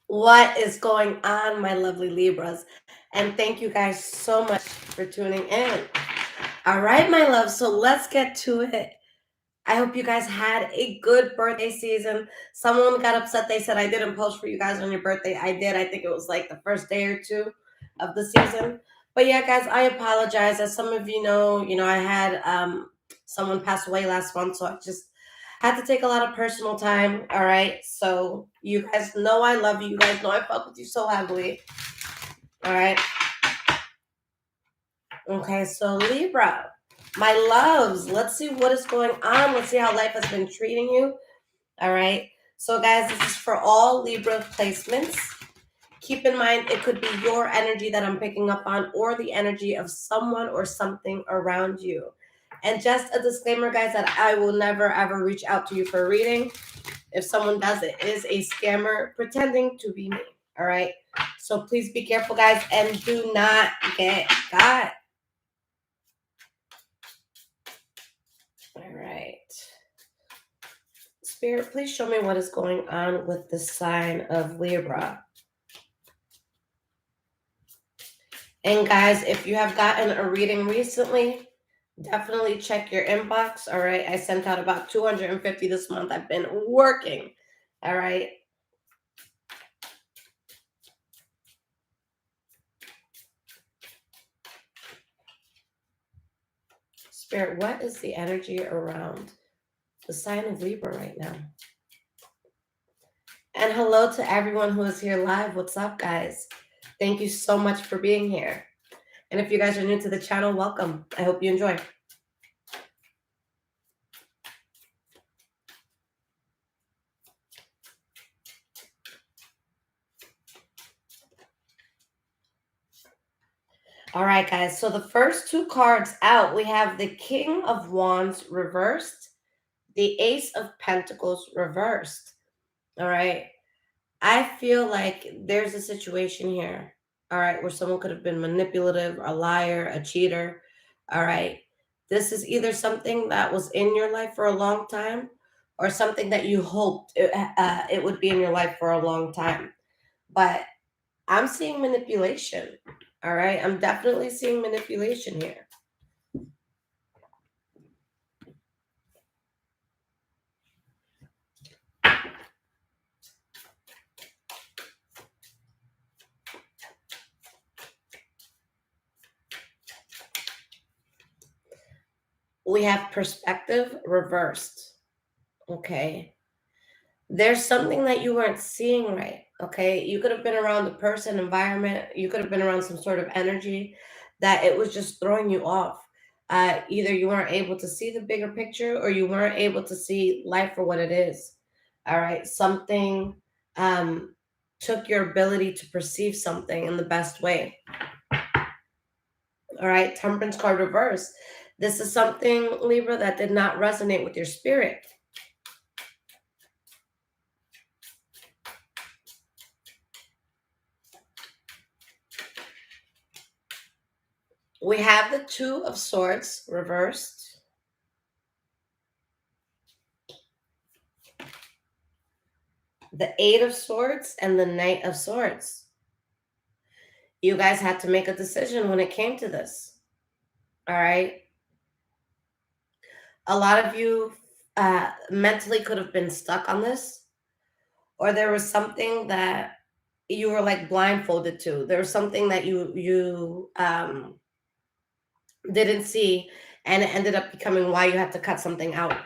What is going on, my lovely Libras? And thank you guys so much for tuning in. All right, my love. So let's get to it. I hope you guys had a good birthday season. Someone got upset. They said I didn't post for you guys on your birthday. I did. I think it was like the first day or two of the season. But yeah, guys, I apologize. As some of you know, I had someone pass away last month, so I just had to take a lot of personal time. All right. So you guys know I love you. You guys know I fuck with you so heavily. All right. Okay, so Libra, my loves, let's see what is going on. Let's see how life has been treating you. All right. So, guys, this is for all Libra placements. Keep in mind, it could be your energy that I'm picking up on or the energy of someone or something around you. And just a disclaimer, guys, that I will never ever reach out to you for a reading. If someone does it, it is a scammer pretending to be me. All right. So please be careful, guys, and do not get got. All right. Spirit, please show me what is going on with the sign of Libra. And guys, if you have gotten a reading recently, definitely check your inbox. All right. I sent out about 250 this month. I've been working. All right. Spirit, what is the energy around the sign of Libra right now? And hello to everyone who is here live. What's up, guys? Thank you so much for being here. And if you guys are new to the channel, welcome. I hope you enjoy. All right, guys. So the first two cards out, we have the King of Wands reversed, the Ace of Pentacles reversed. All right. I feel like there's a situation here, all right, where someone could have been manipulative, a liar, a cheater. All right. This is either something that was in your life for a long time or something that you hoped it would be in your life for a long time. But I'm seeing manipulation. All right. I'm definitely seeing manipulation here. We have perspective reversed. Okay. There's something that you weren't seeing right. Okay. You could have been around the person, environment. You could have been around some sort of energy that it was just throwing you off. Either you weren't able to see the bigger picture or you weren't able to see life for what it is. All right. Something took your ability to perceive something in the best way. All right. Temperance card reverse. This is something, Libra, that did not resonate with your spirit. We have the Two of Swords reversed. The Eight of Swords and the Knight of Swords. You guys had to make a decision when it came to this. All right. A lot of you mentally could have been stuck on this, or there was something that you were like blindfolded to. There was something that you didn't see, and it ended up becoming why you had to cut something out.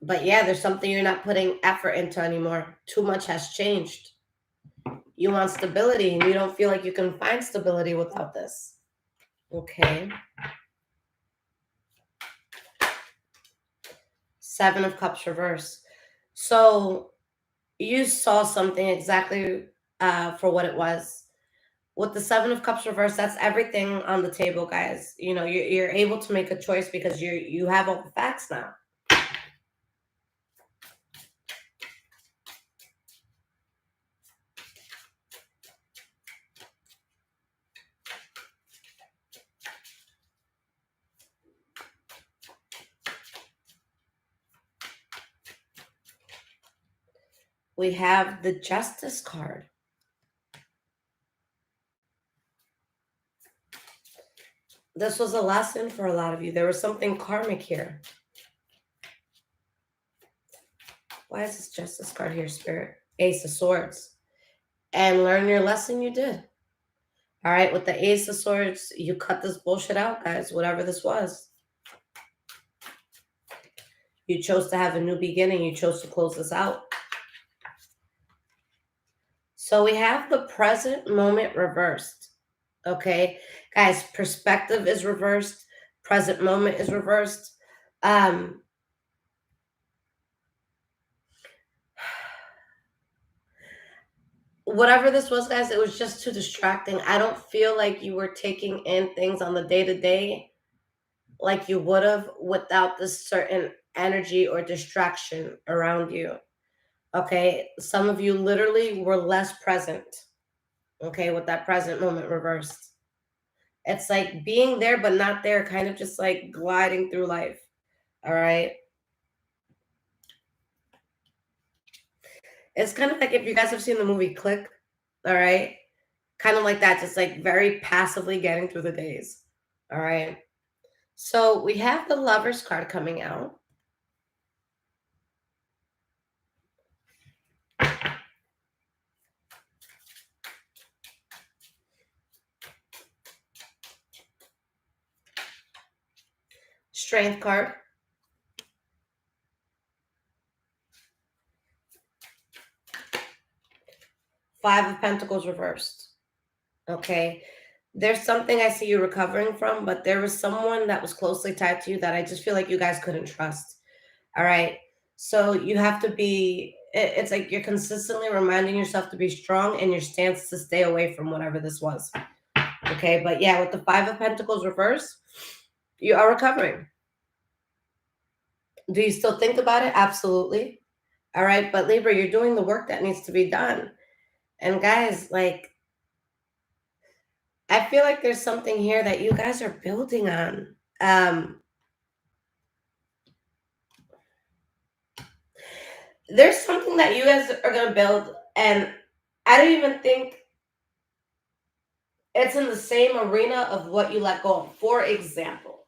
But yeah, there's something you're not putting effort into anymore. Too much has changed. You want stability, and you don't feel like you can find stability without this. Okay. Seven of Cups reverse. So you saw something exactly for what it was. With the Seven of Cups reverse, that's everything on the table, guys. You know, you're able to make a choice because you have all the facts now. we have the Justice card. This was a lesson for a lot of you. There was something karmic here. Why is this Justice card here, Spirit? Ace of Swords. And learn your lesson you did. All right, with the Ace of Swords, you cut this bullshit out, guys, whatever this was. You chose to have a new beginning. You chose to close this out. So we have the present moment reversed. Okay, guys, perspective is reversed. Present moment is reversed. Whatever this was, guys, it was just too distracting. I don't feel like you were taking in things on the day-to-day like you would have without this certain energy or distraction around you. Okay, some of you literally were less present. Okay, with that present moment reversed. It's like being there but not there, kind of just like gliding through life. All right. It's kind of like if you guys have seen the movie Click, all right? Kind of like that, just like very passively getting through the days. All right. So we have the Lovers card coming out. Strength card. Five of Pentacles reversed. Okay. There's something I see you recovering from, but there was someone that was closely tied to you that I just feel like you guys couldn't trust. All right. So you have to be, it's like you're consistently reminding yourself to be strong in your stance to stay away from whatever this was. Okay. But yeah, with the Five of Pentacles reversed, you are recovering. Do you still think about it? Absolutely. All right. But Libra, you're doing the work that needs to be done. And guys, like, I feel like there's something here that you guys are building on. There's something that you guys are going to build, and I don't even think it's in the same arena of what you let go of. For example,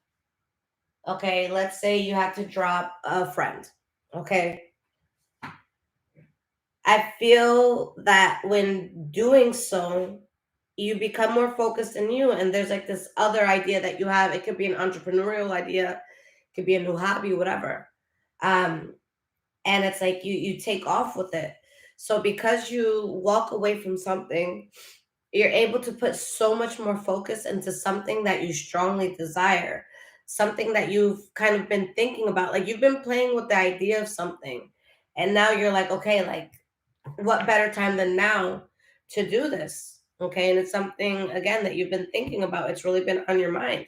okay, let's say you had to drop a friend, okay? I feel that when doing so, you become more focused in you, and there's like this other idea that you have. It could be an entrepreneurial idea, it could be a new hobby, whatever. Um, and it's like you take off with it. So because you walk away from something, you're able to put so much more focus into something that you strongly desire, something that you've kind of been thinking about. Like you've been playing with the idea of something, and now you're like, okay, like what better time than now to do this? Okay, and it's something again that you've been thinking about. It's really been on your mind.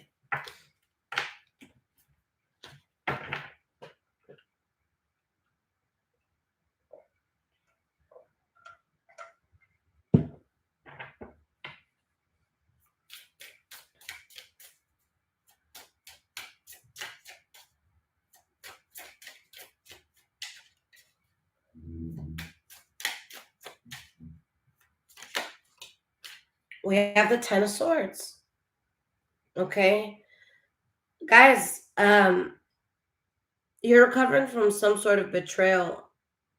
We have the Ten of Swords. Okay, guys, you're recovering from some sort of betrayal.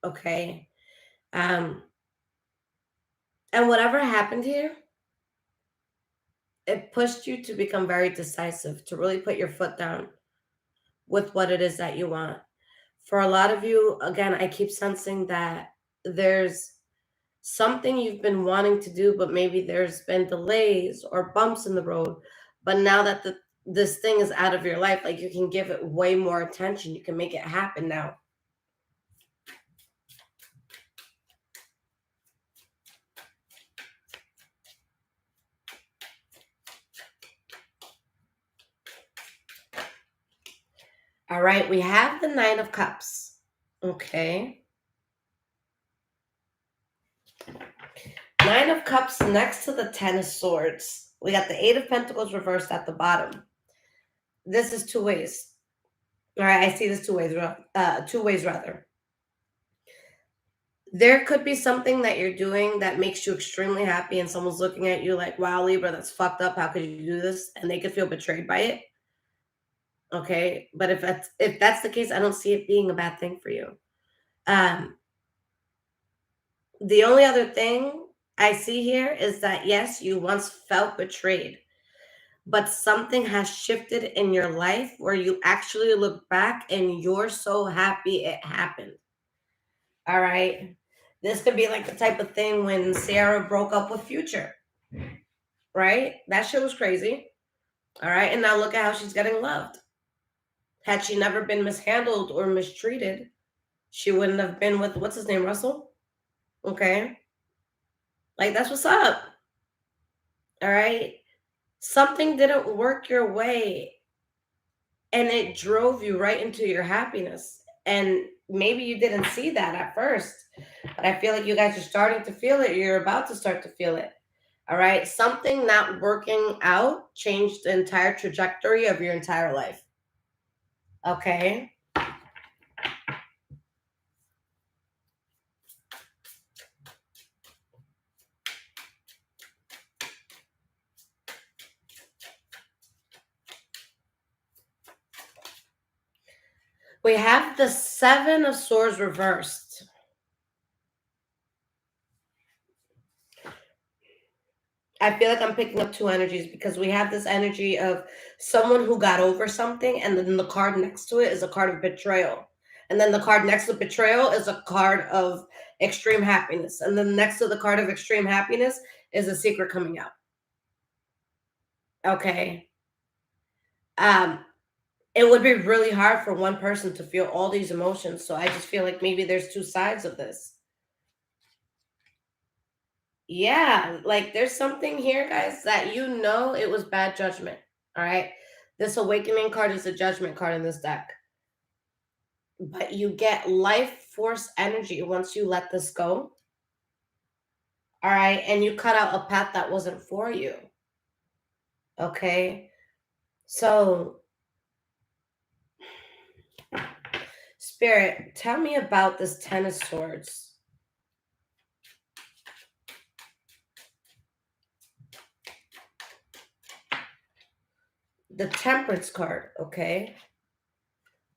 Okay, and whatever happened here, it pushed you to become very decisive, to really put your foot down with what it is that you want. For a lot of you, again, I keep sensing that there's something you've been wanting to do, but maybe there's been delays or bumps in the road. But now that this thing is out of your life, like you can give it way more attention. You can make it happen now. All right, we have the Nine of Cups. Okay. Nine of Cups next to the Ten of Swords. We got the Eight of Pentacles reversed at the bottom. This is two ways. All right, I see this two ways rather. There could be something that you're doing that makes you extremely happy, and someone's looking at you like, wow, Libra, that's fucked up. How could you do this? And they could feel betrayed by it. Okay. But if that's the case, I don't see it being a bad thing for you. Um, the only other thing I see here is that yes, you once felt betrayed, but something has shifted in your life where you actually look back and you're so happy it happened. All right. This could be like the type of thing when Sarah broke up with Future, right? That shit was crazy. All right. And now look at how she's getting loved. Had she never been mishandled or mistreated, she wouldn't have been with, what's his name, Russell? Okay. Like, that's what's up. All right. Something didn't work your way and it drove you right into your happiness. And maybe you didn't see that at first, but I feel like you guys are starting to feel it. You're about to start to feel it. All right. Something not working out changed the entire trajectory of your entire life. Okay. We have the Seven of Swords reversed. I feel like I'm picking up two energies because we have this energy of someone who got over something, and then the card next to it is a card of betrayal. And then the card next to betrayal is a card of extreme happiness. And then next to the card of extreme happiness is a secret coming out. Okay. It would be really hard for one person to feel all these emotions. So I just feel like maybe there's two sides of this. Yeah, like there's something here, guys, that it was bad judgment. All right. This awakening card is a judgment card in this deck. But you get life force energy once you let this go. All right. And you cut out a path that wasn't for you. Okay. So, Spirit, tell me about this Ten of Swords. The Temperance card, okay?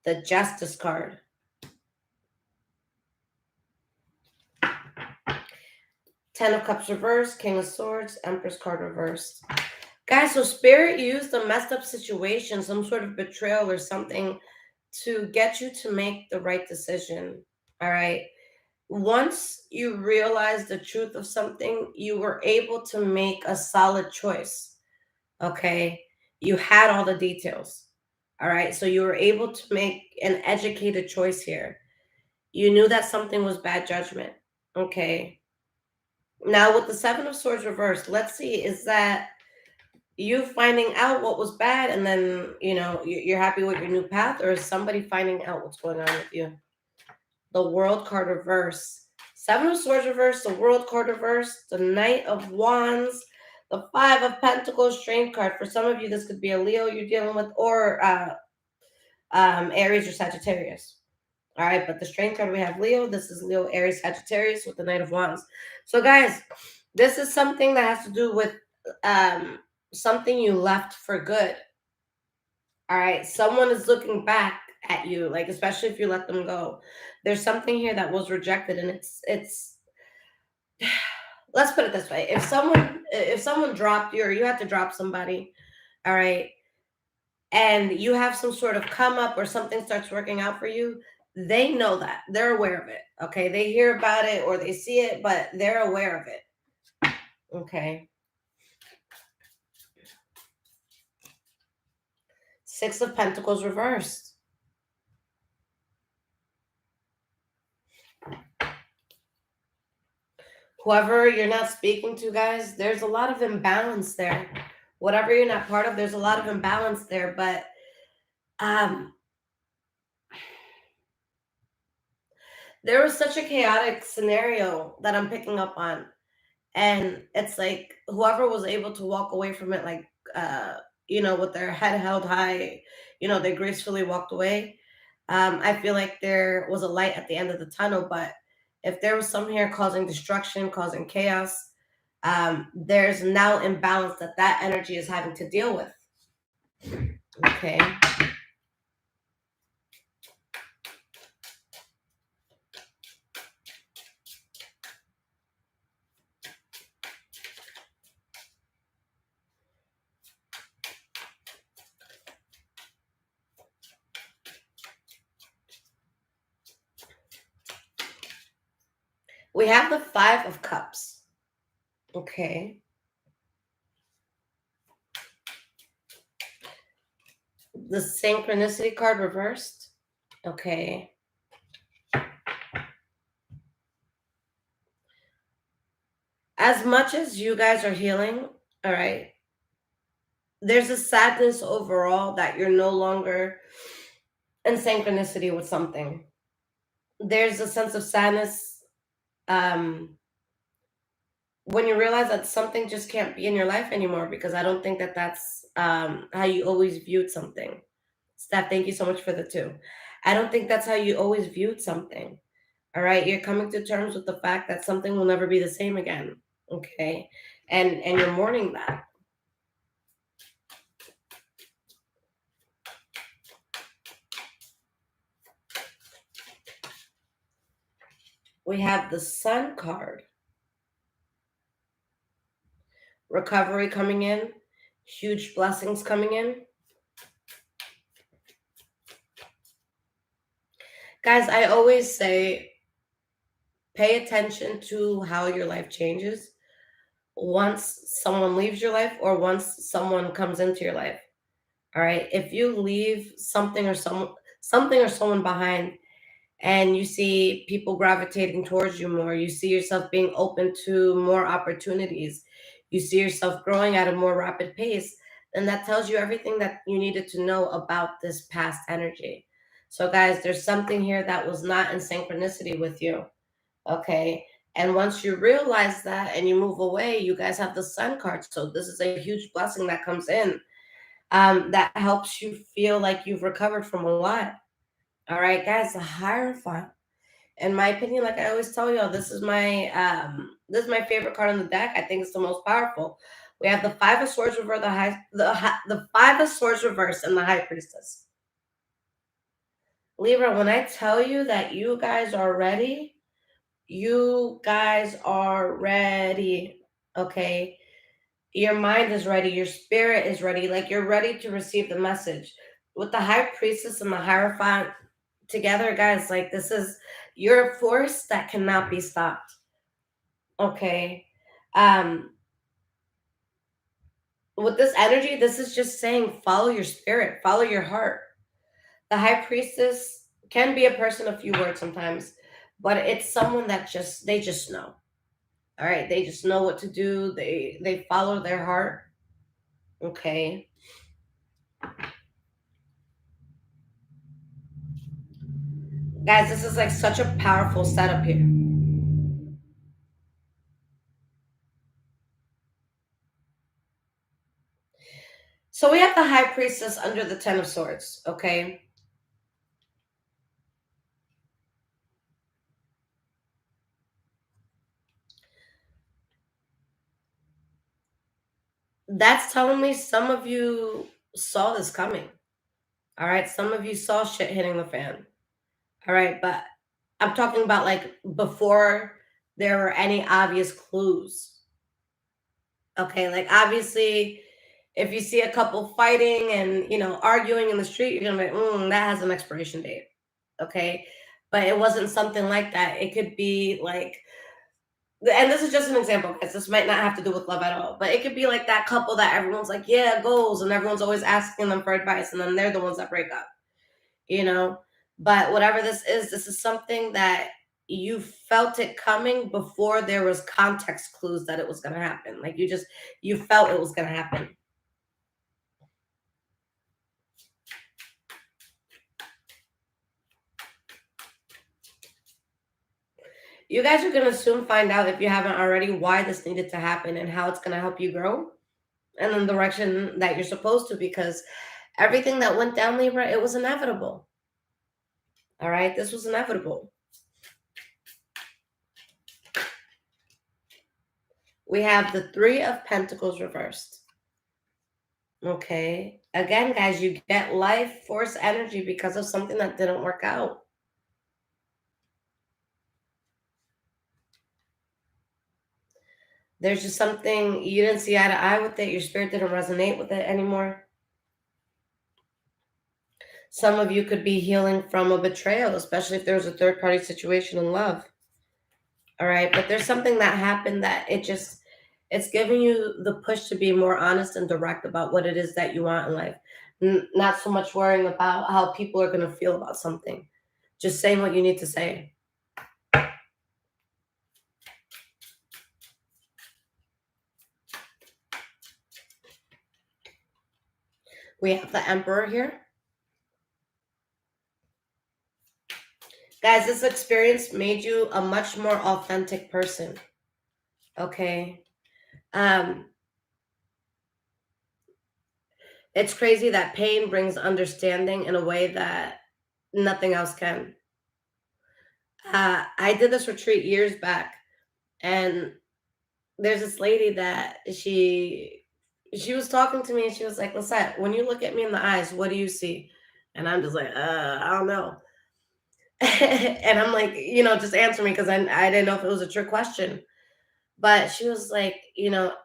The Justice card. Ten of Cups reversed, King of Swords, Empress card reversed. Guys, so Spirit used a messed up situation, some sort of betrayal or something, to get you to make the right decision. All right. Once you realize the truth of something, you were able to make a solid choice. Okay. You had all the details. All right. So you were able to make an educated choice here. You knew that something was bad judgment. Okay. Now, with the Seven of Swords reversed, let's see, is that you finding out what was bad and then, you're happy with your new path, or is somebody finding out what's going on with you? The World card reverse. Seven of Swords reverse, the World card reverse, the Knight of Wands, the Five of Pentacles, Strength card. For some of you, this could be a Leo you're dealing with, or Aries or Sagittarius. All right, but the Strength card, we have Leo. This is Leo, Aries, Sagittarius with the Knight of Wands. So, guys, this is something that has to do with something you left for good. All right, someone is looking back at you, like especially if you let them go. There's something here that was rejected, and it's let's put it this way. If someone dropped you, or you had to drop somebody, all right, and you have some sort of come up or something starts working out for you, they know that. They're aware of it. Okay. They hear about it or they see it, but they're aware of it. Okay. Six of Pentacles reversed. Whoever you're not speaking to, guys, there's a lot of imbalance there. Whatever you're not part of, there's a lot of imbalance there. But there was such a chaotic scenario that I'm picking up on. And it's like whoever was able to walk away from it, like, with their head held high, they gracefully walked away. I feel like there was a light at the end of the tunnel, but If there was someone here causing destruction, causing chaos, there's now imbalance that energy is having to deal with. Okay. We have the Five of Cups. Okay. The Synchronicity card reversed. Okay. As much as you guys are healing, all right, there's a sadness overall that you're no longer in synchronicity with something. There's a sense of sadness when you realize that something just can't be in your life anymore, because I don't think that that's how you always viewed something. Steph, thank you so much for the 2. I don't think that's how you always viewed something. All right, you're coming to terms with the fact that something will never be the same again. Okay, and you're mourning that. We have the Sun card. Recovery coming in, huge blessings coming in. Guys, I always say, pay attention to how your life changes once someone leaves your life or once someone comes into your life. All right. If you leave something or someone behind, and you see people gravitating towards you more, you see yourself being open to more opportunities, you see yourself growing at a more rapid pace, then that tells you everything that you needed to know about this past energy. So guys, there's something here that was not in synchronicity with you. Okay. And once you realize that and you move away, you guys have the Sun card. So this is a huge blessing that comes in, that helps you feel like you've recovered from a lot. All right, guys, the Hierophant. In my opinion, like I always tell y'all, this is my favorite card on the deck. I think it's the most powerful. We have the Five of Swords reverse, the Five of Swords reverse, and the High Priestess. Libra, when I tell you that you guys are ready, you guys are ready. Okay, your mind is ready, your spirit is ready. Like, you're ready to receive the message. With the High Priestess and the Hierophant together, guys, like, this is your force that cannot be stopped. Okay. With this energy, this is just saying, follow your spirit, follow your heart. The High Priestess can be a person of few words sometimes, but it's someone that they just know. All right, they just know what to do. They follow their heart. Okay. Guys, this is like such a powerful setup here. So we have the High Priestess under the Ten of Swords, okay? That's telling me some of you saw this coming. All right, some of you saw shit hitting the fan. All right, but I'm talking about like before there were any obvious clues. Okay, like obviously, if you see a couple fighting and arguing in the street, you're gonna be that has an expiration date. Okay, but it wasn't something like that. It could be like, and this is just an example, because this might not have to do with love at all, but it could be like that couple that everyone's like, yeah, goals, and everyone's always asking them for advice, and then they're the ones that break up. But whatever this is something that you felt it coming before there was context clues that it was going to happen. Like, you felt it was going to happen. You guys are going to soon find out, if you haven't already, why this needed to happen and how it's going to help you grow and in the direction that you're supposed to, because everything that went down, Libra, it was inevitable. All right, this was inevitable. We have the Three of Pentacles reversed. Okay. Again, guys, you get life force energy because of something that didn't work out. There's just something you didn't see eye to eye with it. Your spirit didn't resonate with it anymore. Some of you could be healing from a betrayal, especially if there was a third-party situation in love. All right. But there's something that happened that it's giving you the push to be more honest and direct about what it is that you want in life. Not so much worrying about how people are going to feel about something. Just saying what you need to say. We have the Emperor here. Guys, this experience made you a much more authentic person. Okay. It's crazy that pain brings understanding in a way that nothing else can. I did this retreat years back, and there's this lady that she was talking to me, and she was like, Lisette, when you look at me in the eyes, what do you see? And I'm just like, I don't know. And I'm like, just answer me, because I didn't know if it was a trick question. But she was like,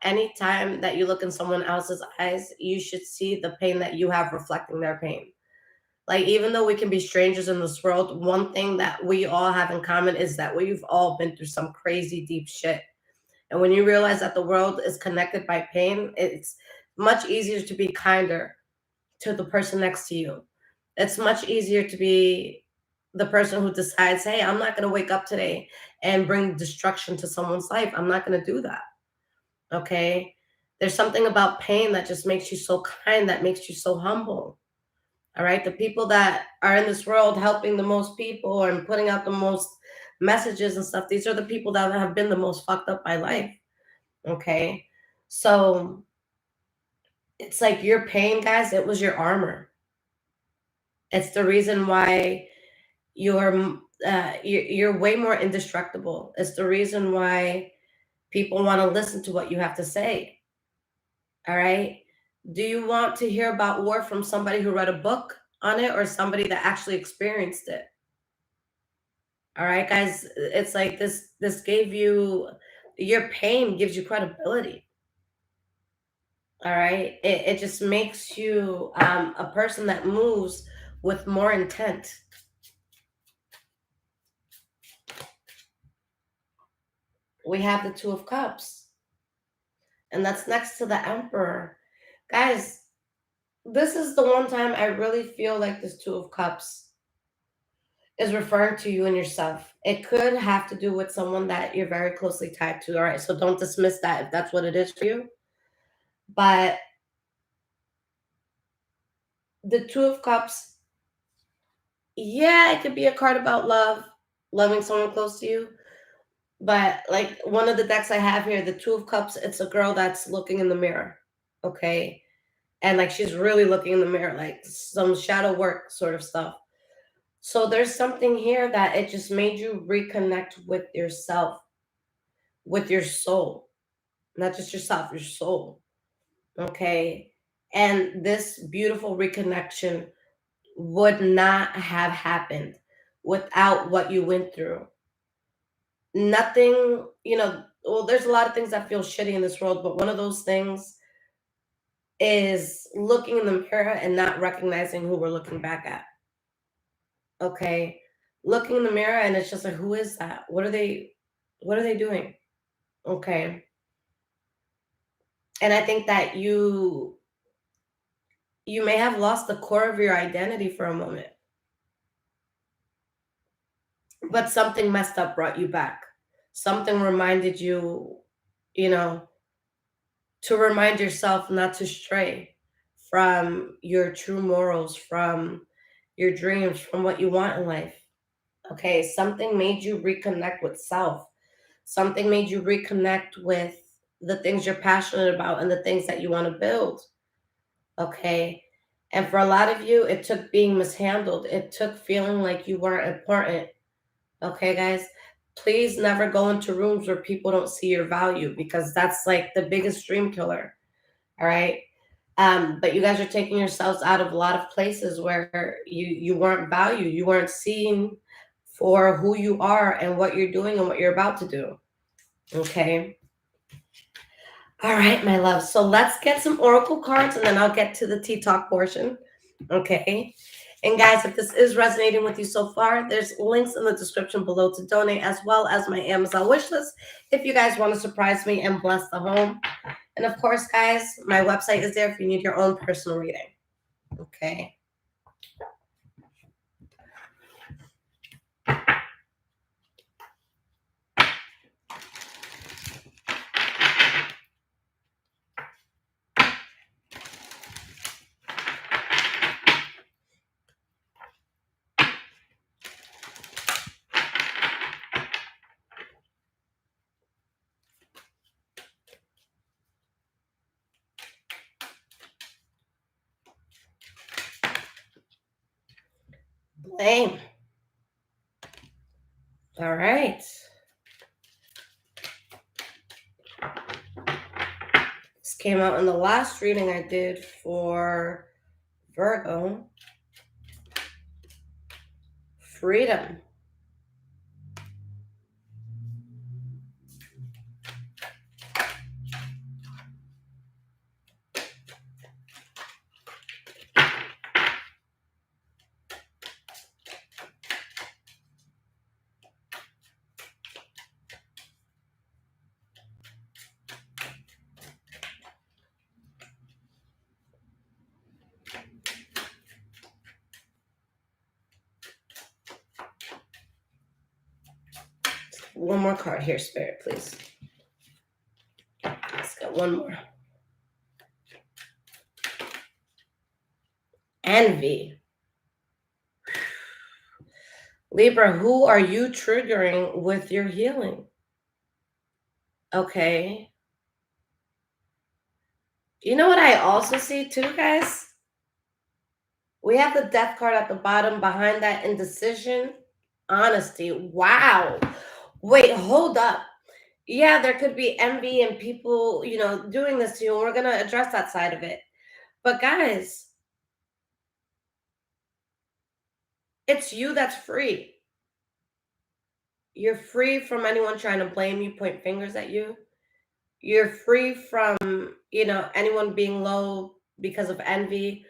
anytime that you look in someone else's eyes, you should see the pain that you have reflecting their pain. Like, even though we can be strangers in this world, one thing that we all have in common is that we've all been through some crazy deep shit. And when you realize that the world is connected by pain, it's much easier to be kinder to the person next to you. It's much easier to be the person who decides, hey, I'm not going to wake up today and bring destruction to someone's life. I'm not going to do that. Okay. There's something about pain that just makes you so kind, that makes you so humble. All right. The people that are in this world helping the most people and putting out the most messages and stuff, these are the people that have been the most fucked up by life. Okay. So it's like your pain, guys, it was your armor. It's the reason why you're way more indestructible. It's the reason why people want to listen to what you have to say. All right. Do you want to hear about war from somebody who read a book on it, or somebody that actually experienced it? All right, guys, it's like this gave you, your pain gives you credibility. All right. It just makes you a person that moves with more intent. We have the Two of Cups, and that's next to the Emperor. Guys, this is the one time I really feel like this Two of Cups is referring to you and yourself. It could have to do with someone that you're very closely tied to. All right, so don't dismiss that if that's what it is for you. But the Two of Cups, yeah, it could be a card about love, loving someone close to you. But like one of the decks I have here, the Two of Cups, it's a girl that's looking in the mirror. Okay. And like she's really looking in the mirror, like some shadow work sort of stuff. So there's something here that it just made you reconnect with yourself, with your soul, not just yourself, your soul. Okay. And this beautiful reconnection would not have happened without what you went through. Nothing, well, there's a lot of things that feel shitty in this world, but one of those things is looking in the mirror and not recognizing who we're looking back at. Okay. Looking in the mirror and it's just like, who is that? What are they doing? Okay. And I think that you may have lost the core of your identity for a moment, but something messed up brought you back. Something reminded you, you know, to remind yourself not to stray from your true morals, from your dreams, from what you want in life. Okay, something made you reconnect with self. Something made you reconnect with the things you're passionate about and the things that you want to build. Okay. And for a lot of you, it took being mishandled. It took feeling like you weren't important. Okay, guys. Please never go into rooms where people don't see your value, because that's like the biggest dream killer. All right. But you guys are taking yourselves out of a lot of places where you weren't valued. You weren't seen for who you are and what you're doing and what you're about to do. Okay. All right, my love. So let's get some oracle cards and then I'll get to the tea talk portion. Okay. And guys, if this is resonating with you so far, there's links in the description below to donate, as well as my Amazon wish list if you guys want to surprise me and bless the home. And of course, guys, my website is there if you need your own personal reading. Okay. Blame. All right. This came out in the last reading I did for Virgo. Freedom. One more card here, Spirit, please. Let's get one more. Envy. Libra, who are you triggering with your healing? Okay. You know what I also see too, guys? We have the death card at the bottom. Behind that, indecision, honesty. Wow. Wait, hold up. Yeah, there could be envy and people, doing this to you. And we're going to address that side of it. But guys, it's you that's free. You're free from anyone trying to blame you, point fingers at you. You're free from, anyone being low because of envy.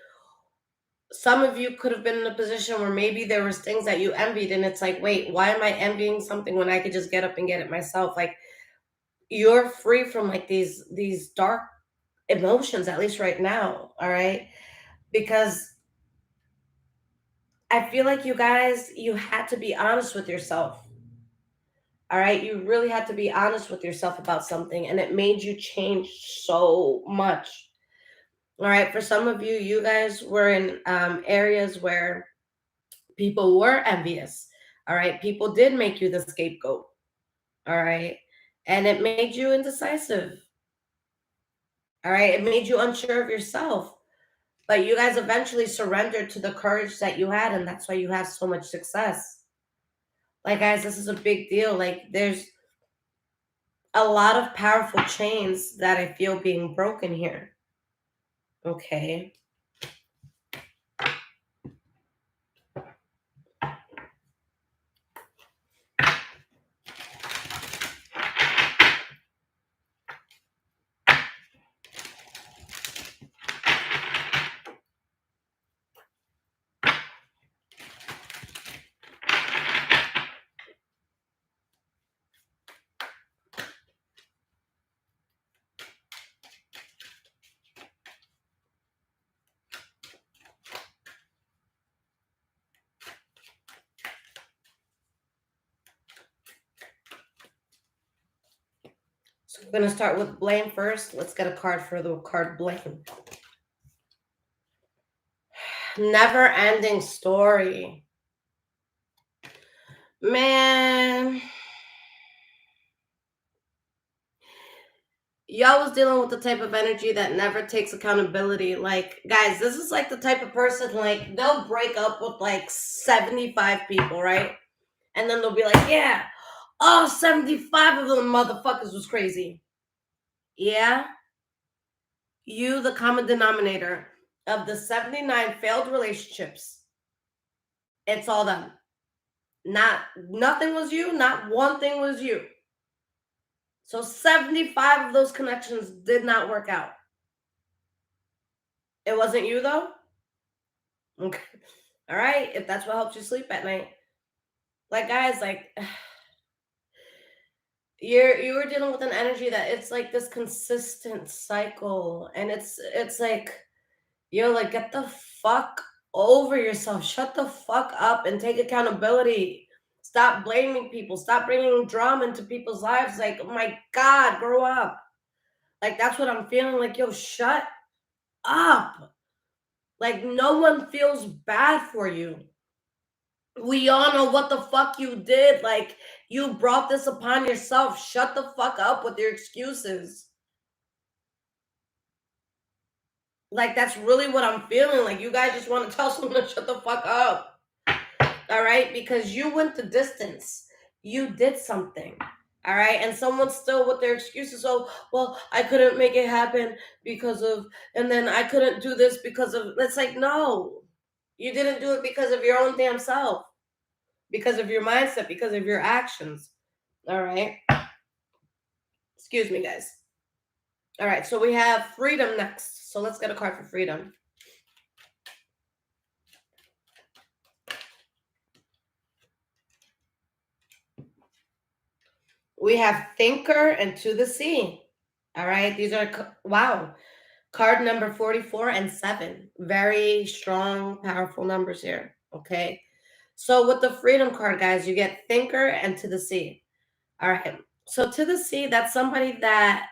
Some of you could have been in a position where maybe there was things that you envied, and it's like, wait, why am I envying something when I could just get up and get it myself? Like, you're free from like these dark emotions, at least right now. All right. Because I feel like you guys, you had to be honest with yourself. All right. You really had to be honest with yourself about something, and it made you change so much. All right. For some of you, you guys were in areas where people were envious. All right. People did make you the scapegoat. All right. And it made you indecisive. All right. It made you unsure of yourself. But you guys eventually surrendered to the courage that you had, and that's why you have so much success. Like, guys, this is a big deal. Like, there's a lot of powerful chains that I feel being broken here. Okay. So we're going to start with blame first. Let's get a card for the card blame. Never ending story. Man. Y'all was dealing with the type of energy that never takes accountability. Like, guys, this is like the type of person, like, they'll break up with like 75 people, right? And then they'll be like, yeah, Oh, 75 of them motherfuckers was crazy. Yeah? You, the common denominator of the 79 failed relationships. It's all them. Nothing was you, not one thing was you. So 75 of those connections did not work out. It wasn't you though? Okay. All right, if that's what helps you sleep at night. Like guys, like you were dealing with an energy that it's like this consistent cycle, and it's like, yo, like get the fuck over yourself. Shut the fuck up and take accountability. Stop blaming people. Stop bringing drama into people's lives. Like, oh my God, grow up. Like that's what I'm feeling. Like, yo, shut up. Like no one feels bad for you. We all know what the fuck you did. Like, you brought this upon yourself. Shut the fuck up with your excuses. Like, that's really what I'm feeling. Like, you guys just want to tell someone to shut the fuck up. All right? Because you went the distance. You did something. All right? And someone's still with their excuses. Oh, well, I couldn't make it happen because of, and then I couldn't do this because of, it's like, no. You didn't do it because of your own damn self. Because of your mindset, because of your actions. All right. Excuse me, guys. All right. So we have freedom next. So let's get a card for freedom. We have thinker and to the sea. All right. These are, wow. Card number 44 and 7. Very strong, powerful numbers here. Okay. So with the freedom card, guys, you get thinker and to the sea. All right. So to the sea, that's somebody that,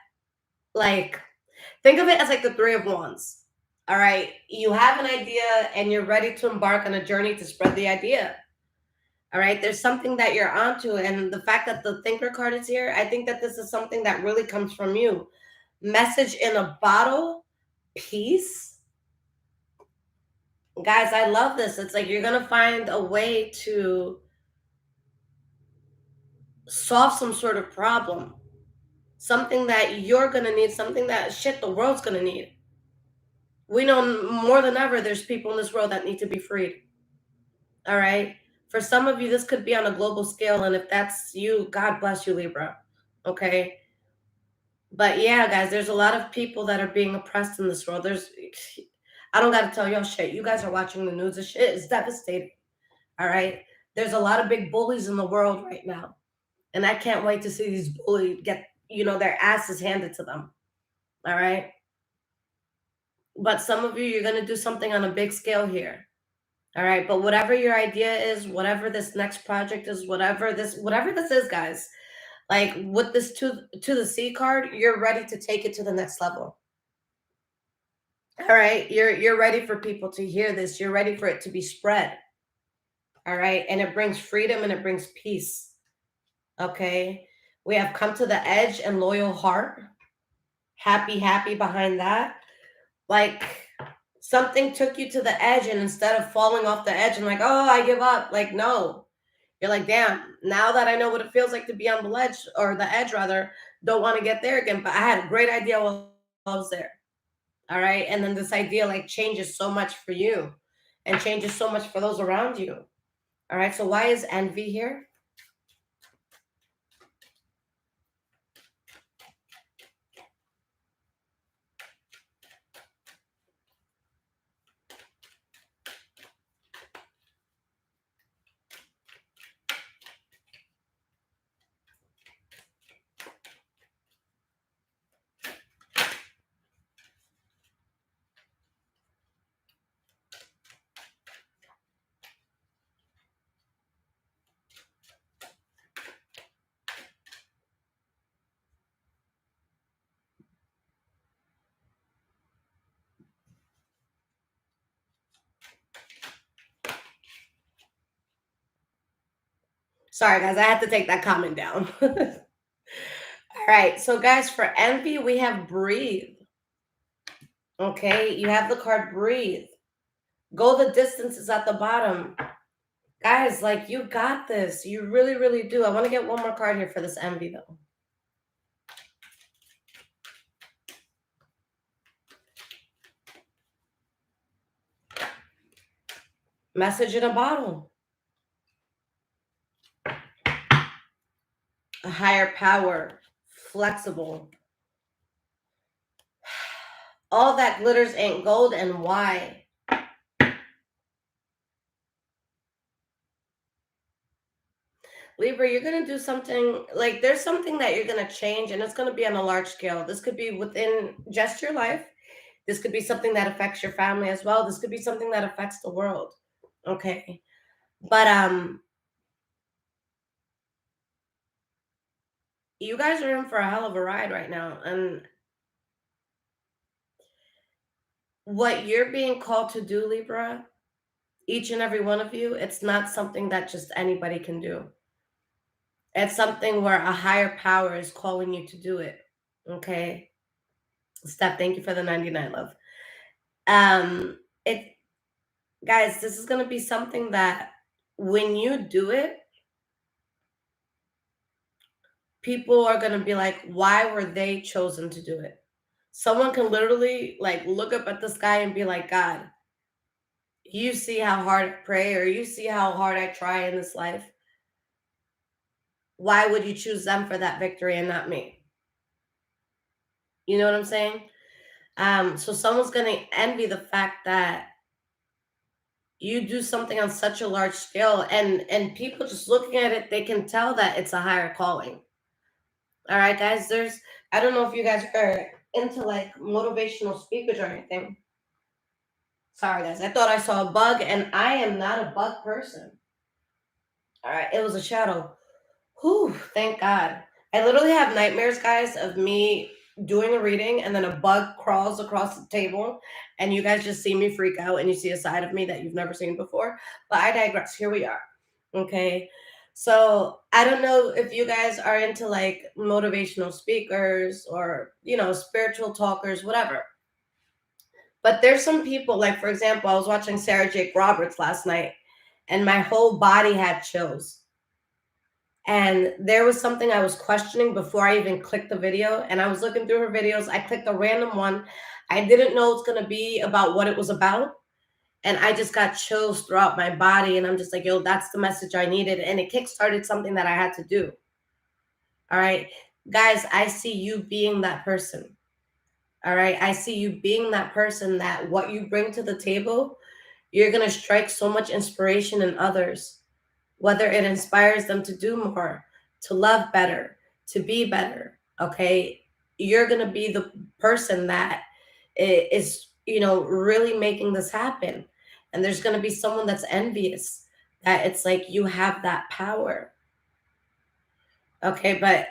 like, think of it as like the Three of Wands. All right. You have an idea and you're ready to embark on a journey to spread the idea. All right. There's something that you're onto. And the fact that the thinker card is here, I think that this is something that really comes from you. Message in a bottle, peace. Guys, I love this. It's like you're going to find a way to solve some sort of problem. Something that you're going to need, something that shit the world's going to need. We know more than ever there's people in this world that need to be freed. All right. For some of you, this could be on a global scale. And if that's you, God bless you, Libra. Okay. But yeah, guys, there's a lot of people that are being oppressed in this world. I don't got to tell y'all shit. You guys are watching the news. This shit is devastating. All right. There's a lot of big bullies in the world right now. And I can't wait to see these bullies get, their asses handed to them. All right. But some of you, you're going to do something on a big scale here. All right. But whatever your idea is, whatever this next project is, whatever this is, guys, like with this to the sea card, you're ready to take it to the next level. All right. You're ready for people to hear this. You're ready for it to be spread. All right. And it brings freedom and it brings peace. Okay. We have come to the edge and loyal heart. Happy behind that. Like, something took you to the edge, and instead of falling off the edge and like, oh, I give up, like, no. You're like, damn, now that I know what it feels like to be on the ledge, or the edge rather, don't want to get there again. But I had a great idea while I was there. All right. And then this idea like changes so much for you and changes so much for those around you. All right. So why is envy here? Sorry, guys, I had to take that comment down. All right. So, guys, for envy, we have breathe. Okay. You have the card breathe. Go the distance is at the bottom. Guys, like, you got this. You really, really do. I want to get one more card here for this envy, though. Message in a bottle. A higher power. Flexible. All that glitters ain't gold, and why? Libra, you're going to do something, like, there's something that you're going to change, and it's going to be on a large scale. This could be within just your life. This could be something that affects your family as well. This could be something that affects the world. Okay. But you guys are in for a hell of a ride right now. And what you're being called to do, Libra, each and every one of you, it's not something that just anybody can do. It's something where a higher power is calling you to do it. Okay. Steph, thank you for the 99, love. It Guys, this is gonna be something that when you do it, people are gonna be like, why were they chosen to do it? Someone can literally like look up at the sky and be like, God, you see how hard I pray, or you see how hard I try in this life. Why would you choose them for that victory and not me? You know what I'm saying? So someone's gonna envy the fact that you do something on such a large scale, and people just looking at it, they can tell that it's a higher calling. All right, guys, I don't know if you guys are into like motivational speakers or anything. Sorry, guys, I thought I saw a bug, and I am not a bug person. All right, it was a shadow. Whew, thank God. I literally have nightmares, guys, of me doing a reading and then a bug crawls across the table, and you guys just see me freak out and you see a side of me that you've never seen before. But I digress. Here we are. Okay. So I don't know if you guys are into like motivational speakers or, spiritual talkers, whatever. But there's some people, like, for example, I was watching Sarah Jake Roberts last night, and my whole body had chills. And there was something I was questioning before I even clicked the video. And I was looking through her videos. I clicked a random one. I didn't know it's going to be about what it was about. And I just got chills throughout my body. And I'm just like, yo, that's the message I needed. And it kickstarted something that I had to do. All right. Guys, I see you being that person. All right. I see you being that person that what you bring to the table, you're going to strike so much inspiration in others, whether it inspires them to do more, to love better, to be better. Okay. You're going to be the person that is, really making this happen. And there's going to be someone that's envious that it's like you have that power. Okay. But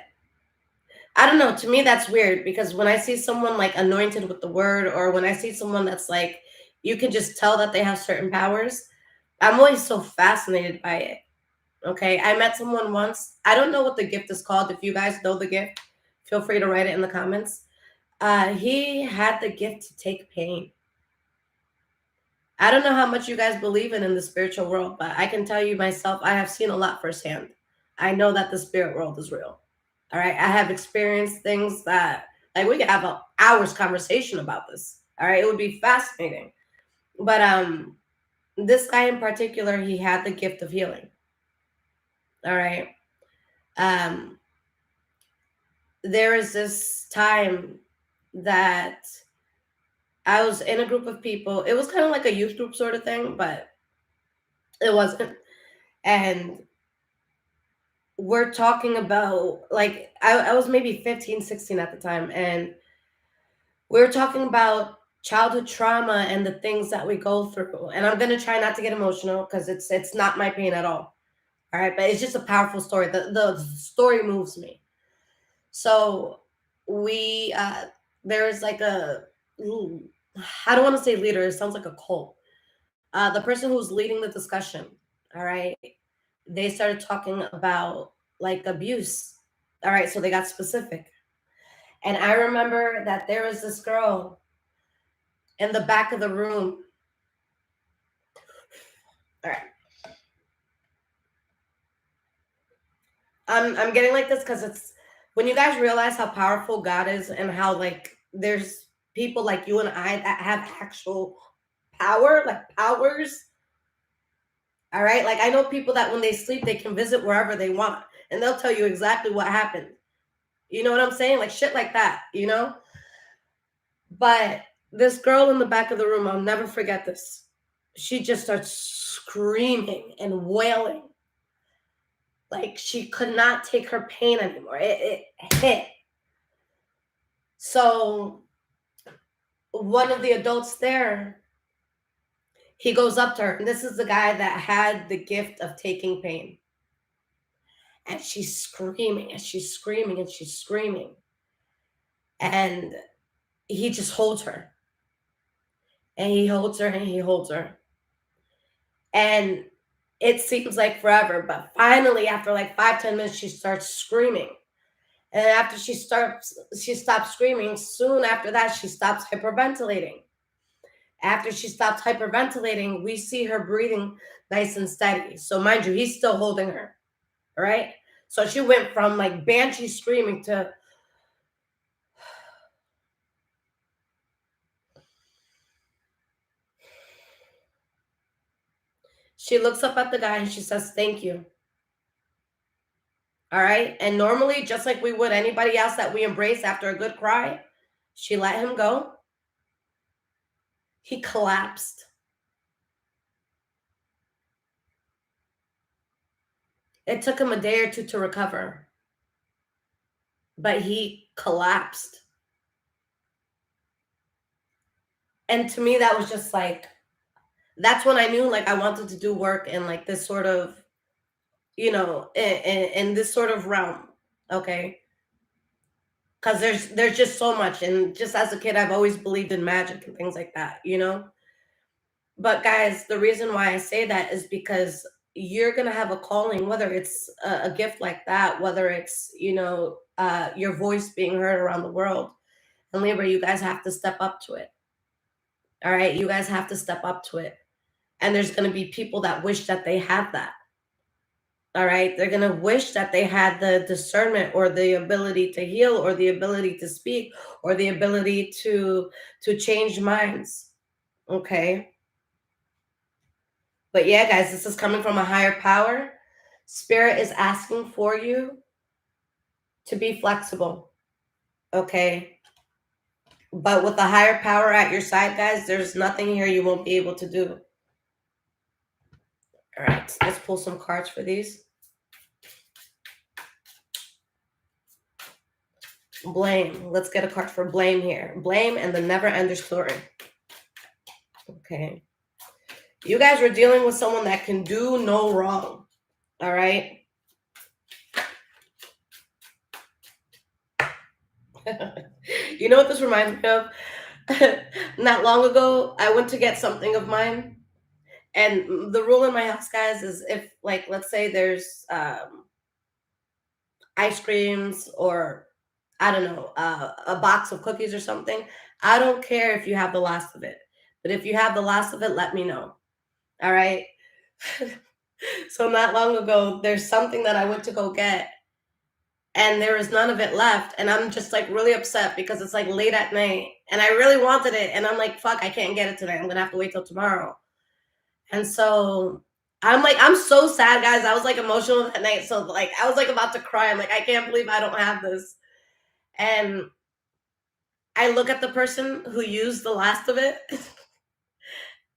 I don't know. To me, that's weird because when I see someone like anointed with the word, or when I see someone that's like, you can just tell that they have certain powers, I'm always so fascinated by it. Okay. I met someone once. I don't know what the gift is called. If you guys know the gift, feel free to write it in the comments. He had the gift to take pain. I don't know how much you guys believe in the spiritual world, but I can tell you myself, I have seen a lot firsthand. I know that the spirit world is real. All right. I have experienced things that, like, we could have an hour's conversation about this. All right. It would be fascinating. But this guy in particular, he had the gift of healing. All right. Um, there is this time that I was in a group of people. It was kind of like a youth group sort of thing, but it wasn't. And we're talking about, like, I was maybe 15, 16 at the time. And we were talking about childhood trauma and the things that we go through. And I'm going to try not to get emotional because it's not my pain at all. All right. But it's just a powerful story. The story moves me. So we there is like I don't want to say leader, it sounds like a cult. The person who's leading the discussion, all right, they started talking about like abuse. All right, so they got specific. And I remember that there was this girl in the back of the room. All right. I'm getting like this because it's when you guys realize how powerful God is and how like there's people like you and I that have actual power, like powers. All right, like I know people that when they sleep they can visit wherever they want and they'll tell you exactly what happened. You know what I'm saying? Like shit like that, you know? But this girl in the back of the room, I'll never forget this. She just starts screaming and wailing. Like she could not take her pain anymore. It hit. So one of the adults there, he goes up to her, and this is the guy that had the gift of taking pain. And she's screaming and she's screaming and she's screaming. And he just holds her. And he holds her and he holds her. And it seems like forever, but finally, after like 5-10 minutes, she starts screaming. And after she stops screaming. Soon after that, she stops hyperventilating. After she stops hyperventilating, we see her breathing nice and steady. So mind you, he's still holding her, right? So she went from like banshee screaming to she looks up at the guy and she says, "Thank you." All right. And normally, just like we would anybody else that we embrace after a good cry, she let him go. He collapsed. It took him a day or two to recover, but he collapsed. And to me, that was just like, that's when I knew like I wanted to do work in like this sort of, in this sort of realm. Okay. Because there's just so much. And just as a kid, I've always believed in magic and things like that, you know? But guys, the reason why I say that is because you're gonna have a calling, whether it's a gift like that, whether it's your voice being heard around the world. And Libra, you guys have to step up to it. All right, you guys have to step up to it. And there's gonna be people that wish that they had that. All right, they're gonna wish that they had the discernment or the ability to heal or the ability to speak or the ability to change minds. Okay. But yeah, guys, this is coming from a higher power. Spirit is asking for you to be flexible, okay? But with the higher power at your side, guys, there's nothing here you won't be able to do. All right, let's pull some cards for these. Blame. Let's get a card for blame here. Blame and the never-ending story. Okay. You guys are dealing with someone that can do no wrong, all right? You know what this reminds me of? Not long ago, I went to get something of mine. And the rule in my house, guys, is if, like, let's say there's ice creams or, I don't know, a box of cookies or something, I don't care if you have the last of it. But if you have the last of it, let me know. All right? So not long ago, there's something that I went to go get and there is none of it left. And I'm just like really upset because it's like late at night and I really wanted it. And I'm like, fuck, I can't get it today. I'm going to have to wait till tomorrow. And so I'm so sad, guys. I was like emotional that night. So like, I was like about to cry. I'm like, I can't believe I don't have this. And I look at the person who used the last of it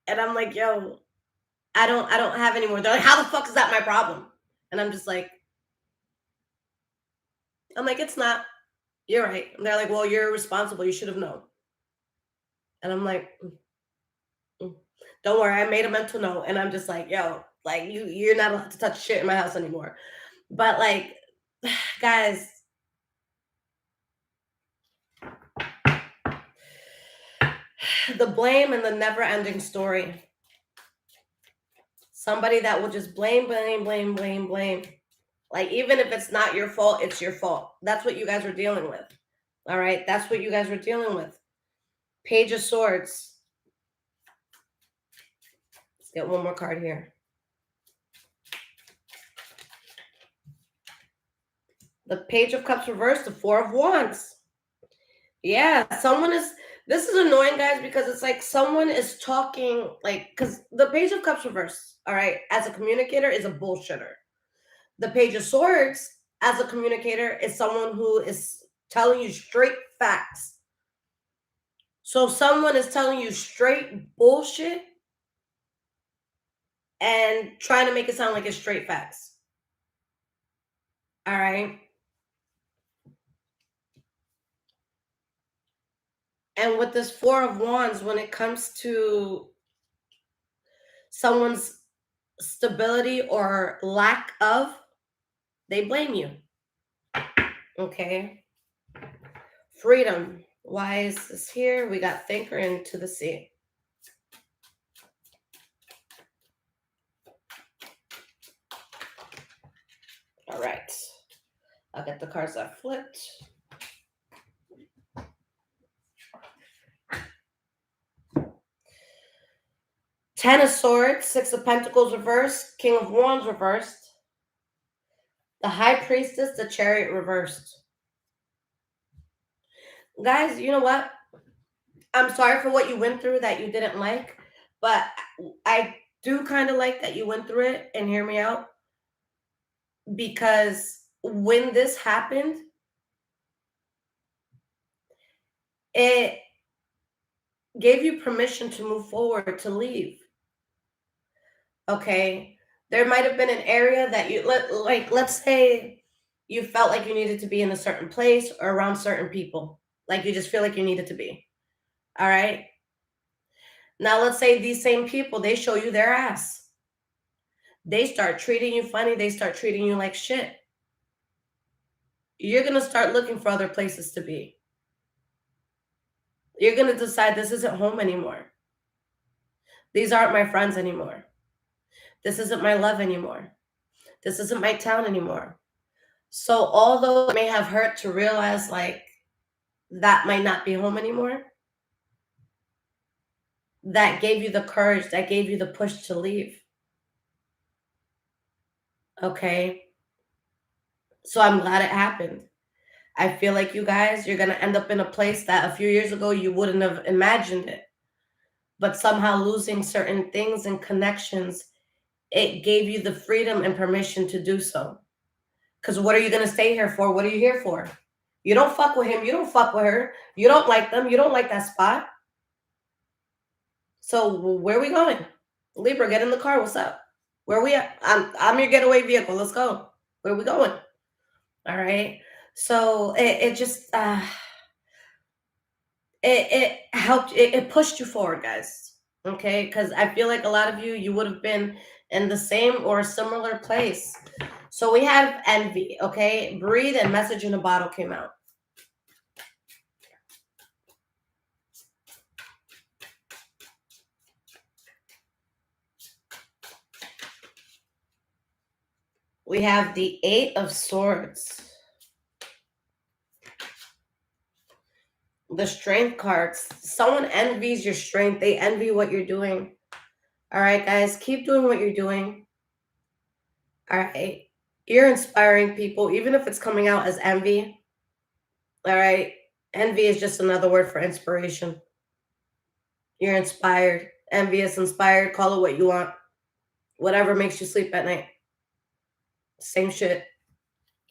and I'm like, yo, I don't have any more. They're like, how the fuck is that my problem? And I'm just like, it's not. You're right. And they're like, well, you're responsible. You should have known. And I'm like, don't worry. I made a mental note. And I'm just like, yo, like you're not allowed to touch shit in my house anymore. But like, guys, the blame and the never ending story. Somebody that will just blame. Like, even if it's not your fault, it's your fault. That's what you guys are dealing with. All right. That's what you guys are dealing with. Page of Swords. Let's get one more card here. The Page of Cups reversed, the Four of Wands. Yeah, this is annoying, guys, because it's like someone is talking, like, because the Page of Cups reversed, all right, as a communicator is a bullshitter. The Page of Swords, as a communicator, is someone who is telling you straight facts. So someone is telling you straight bullshit and trying to make it sound like it's straight facts. All right. And with this Four of Wands, when it comes to someone's stability or lack of, they blame you. Okay. Freedom. Why is this here? We got Thinker into the Sea. All right. I'll get the cards that flipped. Ten of Swords, Six of Pentacles reversed, King of Wands reversed, the High Priestess, the Chariot reversed. Guys, you know what? I'm sorry for what you went through that you didn't like, but I do kind of like that you went through it, and hear me out. Because when this happened, it gave you permission to move forward, to leave. Okay? There might have been an area that let's say you felt like you needed to be in a certain place or around certain people. Like you just feel like you needed to be. All right? Now let's say these same people, they show you their ass. They start treating you funny. They start treating you like shit. You're going to start looking for other places to be. You're going to decide this isn't home anymore. These aren't my friends anymore. This isn't my love anymore. This isn't my town anymore. So although it may have hurt to realize like that might not be home anymore, that gave you the courage, that gave you the push to leave. Okay? So I'm glad it happened. I feel like you guys, you're going to end up in a place that a few years ago you wouldn't have imagined it. But somehow losing certain things and connections, it gave you the freedom and permission to do so. Because what are you going to stay here for? What are you here for? You don't fuck with him. You don't fuck with her. You don't like them. You don't like that spot. So where are we going? Libra, get in the car. What's up? Where are we at? I'm your getaway vehicle. Let's go. Where are we going? All right. So it just it helped. It pushed you forward, guys. Okay, because I feel like a lot of you would have been in the same or similar place. So we have envy. Okay, breathe and message in a bottle came out. We have the Eight of Swords. The Strength cards. Someone envies your strength. They envy what you're doing. All right, guys, keep doing what you're doing. All right. You're inspiring people, even if it's coming out as envy. All right. Envy is just another word for inspiration. You're inspired. Envious, inspired, call it what you want. Whatever makes you sleep at night. Same shit.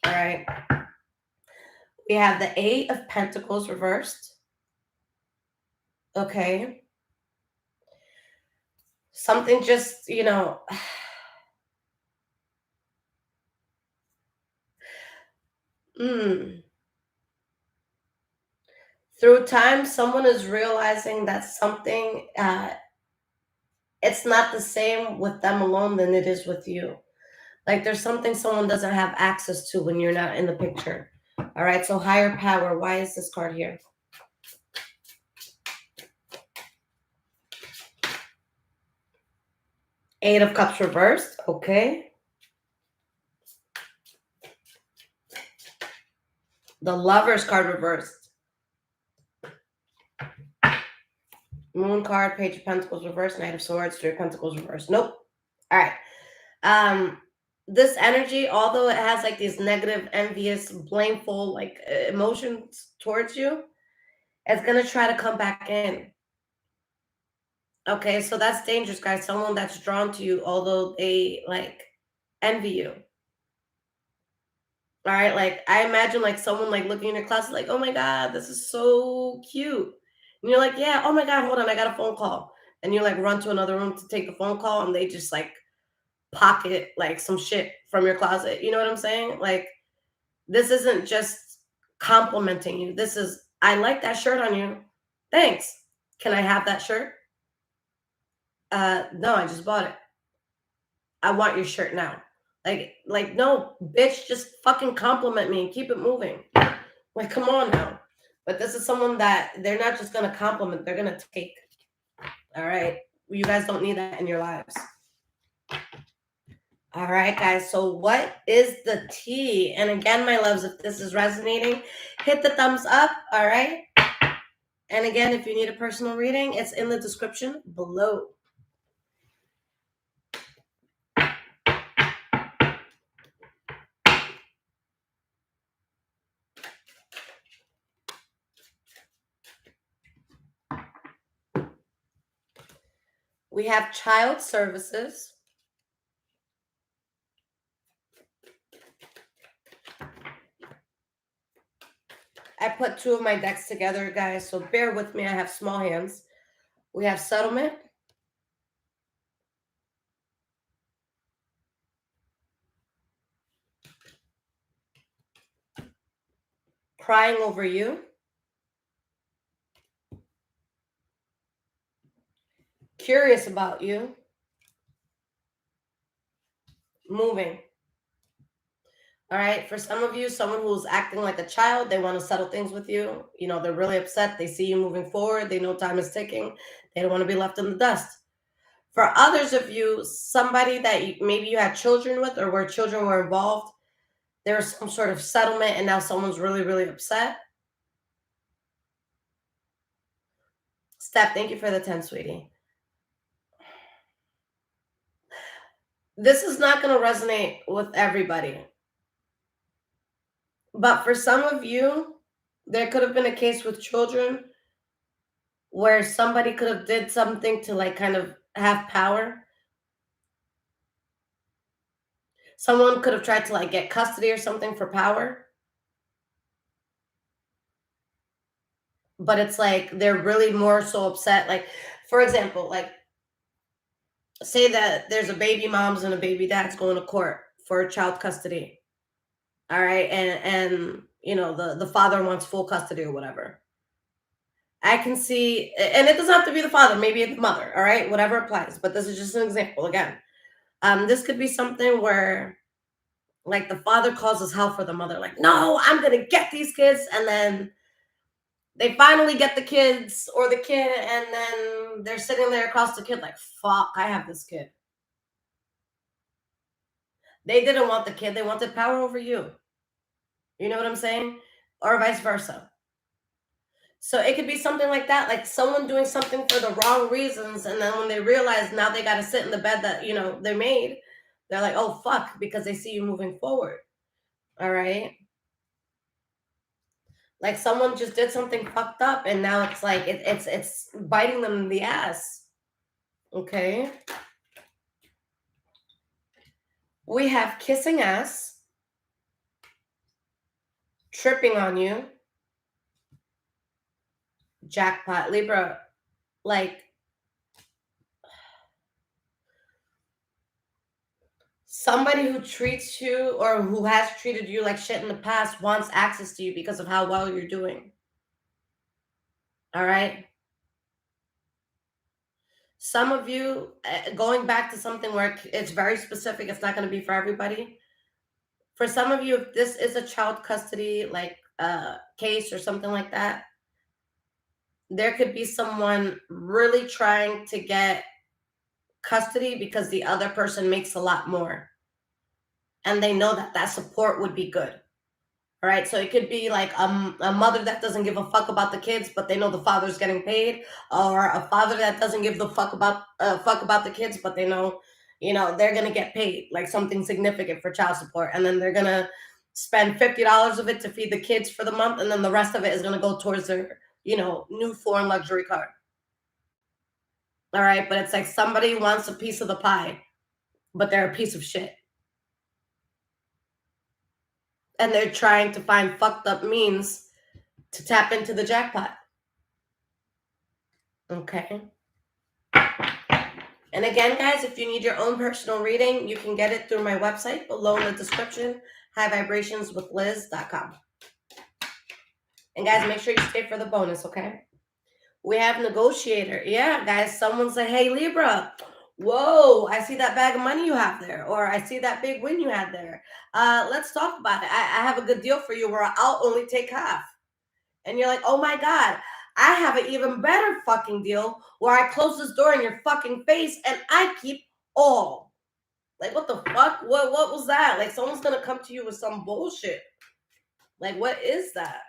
All right. We have the Eight of Pentacles reversed. Okay. Something just, through time, someone is realizing that something, it's not the same with them alone than it is with you. Like there's something someone doesn't have access to when you're not in the picture. All right, so higher power. Why is this card here? Eight of Cups reversed. Okay. The Lovers card reversed. Moon card, Page of Pentacles reversed, Knight of Swords, Three of Pentacles reversed. Nope. All right. this energy, although it has like these negative, envious, blameful like emotions towards you, it's gonna try to come back in. Okay, so that's dangerous, guys. Someone that's drawn to you, although they like envy you. All right, like I imagine like someone like looking in your closet, like, oh my god, this is so cute. And you're like, yeah, oh my god, hold on, I got a phone call. And you like run to another room to take the phone call, and they just like pocket like some shit from your closet. You know what I'm saying? Like, this isn't just complimenting you. This is, I like that shirt on you. Thanks. Can I have that shirt? No, I just bought it. I want your shirt now. Like, no, bitch, just fucking compliment me and keep it moving. Like, come on now. But this is someone that they're not just gonna compliment, they're gonna take. All right. You guys don't need that in your lives. All right, guys. So what is the tea? And again, my loves, if this is resonating, hit the thumbs up. All right. And again, if you need a personal reading, it's in the description below. We have child services. I put two of my decks together, guys, so bear with me. I have small hands. We have settlement. Crying over you. Curious about you. Moving. All right. For some of you, someone who's acting like a child, they want to settle things with you. You know, they're really upset. They see you moving forward. They know time is ticking. They don't want to be left in the dust. For others of you, somebody that maybe you had children with or where children were involved, there was some sort of settlement and now someone's really, really upset. Steph, thank you for the 10, sweetie. This is not going to resonate with everybody. But for some of you, there could have been a case with children where somebody could have did something to like kind of have power. Someone could have tried to like get custody or something for power. But it's like they're really more so upset. Like, for example, like say that there's a baby mom's and a baby dad's going to court for child custody. All right. And you know, the father wants full custody or whatever. I can see, and it doesn't have to be the father, maybe it's the mother, all right, whatever applies. But this is just an example again. This could be something where like the father causes hell for the mother, like, no, I'm gonna get these kids, and then they finally get the kids or the kid, and then they're sitting there across the kid like, fuck, I have this kid. They didn't want the kid, they wanted power over you. You know what I'm saying? Or vice versa. So it could be something like that, like someone doing something for the wrong reasons, and then when they realize now they got to sit in the bed that, you know, they made, they're like, oh fuck, because they see you moving forward. All right. Like someone just did something fucked up, and now it's like it's biting them in the ass. Okay. We have kissing ass, tripping on you, jackpot, Libra. Like somebody who treats you or who has treated you like shit in the past wants access to you because of how well you're doing. All right. Some of you, going back to something where it's very specific, it's not going to be for everybody. For some of you, if this is a child custody like case or something like that, there could be someone really trying to get custody because the other person makes a lot more. And they know that that support would be good. All right. So it could be like a mother that doesn't give a fuck about the kids, but they know the father's getting paid, or a father that doesn't give the fuck about the kids, but they know you know, they're going to get paid like something significant for child support. And then they're going to spend $50 of it to feed the kids for the month. And then the rest of it is going to go towards their, you know, new foreign luxury car. All right. But it's like somebody wants a piece of the pie, but they're a piece of shit. And they're trying to find fucked up means to tap into the jackpot. Okay. And again, guys, if you need your own personal reading, you can get it through my website below in the description, highvibrationswithliz.com. And guys, make sure you stay for the bonus, okay? We have negotiator. Yeah, guys, someone said, hey, Libra, whoa, I see that bag of money you have there, or I see that big win you had there. Let's talk about it. I have a good deal for you where I'll only take half. And you're like, oh my God, I have an even better fucking deal where I close this door in your fucking face and I keep all. Like, what the fuck? What was that? Like, someone's gonna come to you with some bullshit. Like, what is that?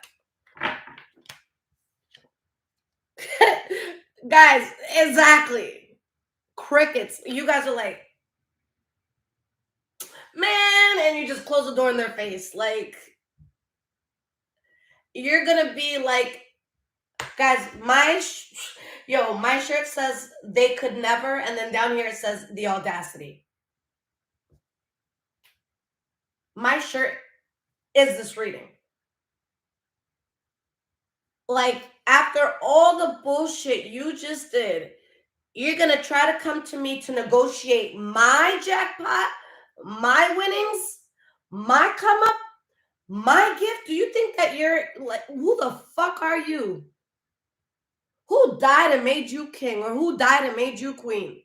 Guys, exactly. Crickets. You guys are like, man, and you just close the door in their face. Like, you're gonna be like, guys, my shirt says they could never, and then down here it says the audacity. My shirt is this reading. Like, after all the bullshit you just did, you're gonna try to come to me to negotiate my jackpot, my winnings, my come up, my gift. Do you think that you're like, who the fuck are you? Who died and made you king, or who died and made you queen?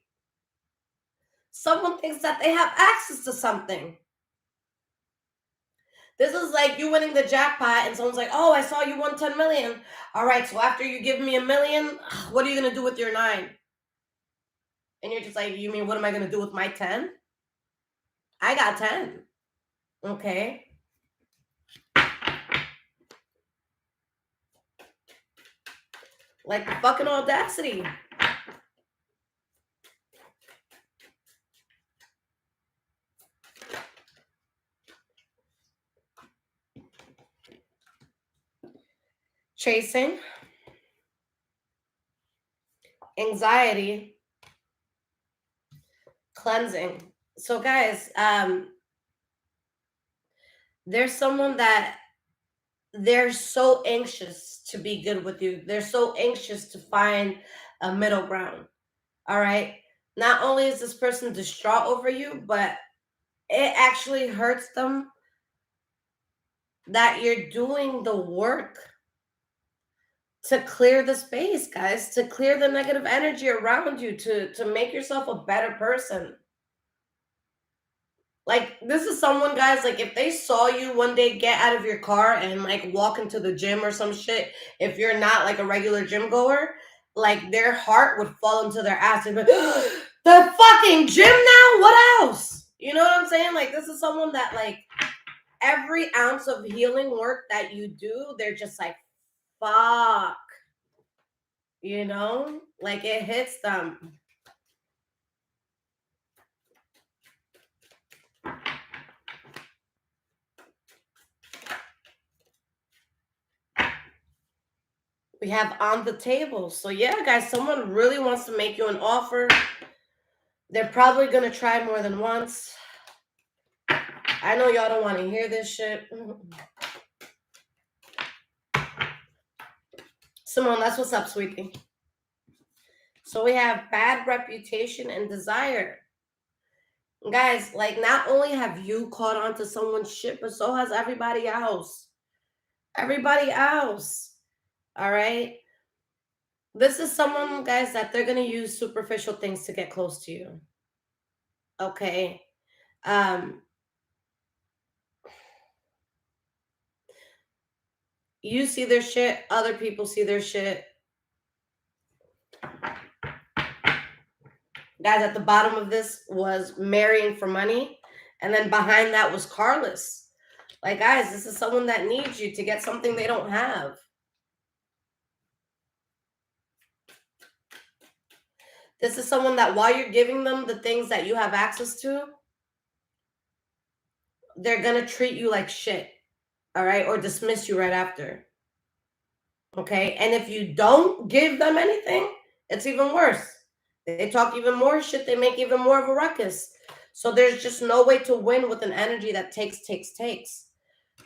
Someone thinks that they have access to something. This is like you winning the jackpot and someone's like, oh, I saw you won 10 million. All right, so after you give me $1 million, what are you gonna do with your 9? And you're just like, you mean, what am I gonna do with my 10? I got 10. Okay. Like the fucking audacity. Chasing. Anxiety. Cleansing. So guys, there's someone that they're so anxious to be good with you. They're so anxious to find a middle ground. All right. Not only is this person distraught over you, but it actually hurts them that you're doing the work to clear the space, guys, to clear the negative energy around you, to make yourself a better person. Like, this is someone, guys, like, if they saw you one day get out of your car and, like, walk into the gym or some shit, if you're not, like, a regular gym goer, like, their heart would fall into their ass and be like, the fucking gym now? What else? You know what I'm saying? Like, this is someone that, like, every ounce of healing work that you do, they're just like, fuck. You know? Like, it hits them. We have on the table. So yeah, guys, someone really wants to make you an offer. They're probably going to try more than once. I know y'all don't want to hear this shit. Simone, that's what's up, sweetie. So we have bad reputation and desire. Guys, like, not only have you caught on to someone's shit, but so has everybody else. Everybody else. All right? This is someone, guys, that they're going to use superficial things to get close to you. Okay? You see their shit, other people see their shit. Guys, at the bottom of this was marrying for money. And then behind that was carless. Like, guys, this is someone that needs you to get something they don't have. This is someone that while you're giving them the things that you have access to, they're going to treat you like shit. All right? Or dismiss you right after. Okay? And if you don't give them anything, it's even worse. They talk even more shit. They make even more of a ruckus. So there's just no way to win with an energy that takes.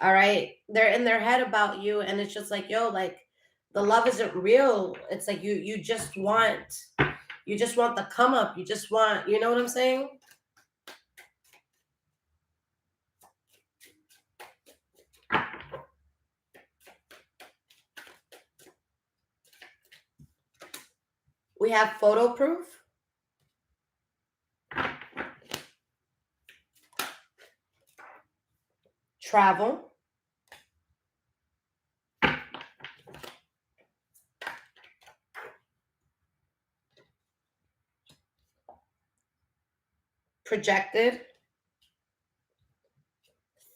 All right? They're in their head about you, and it's just like, yo, like, the love isn't real. It's like you just want the come up. You just want, you know what I'm saying? We have photo proof. Travel. Projected.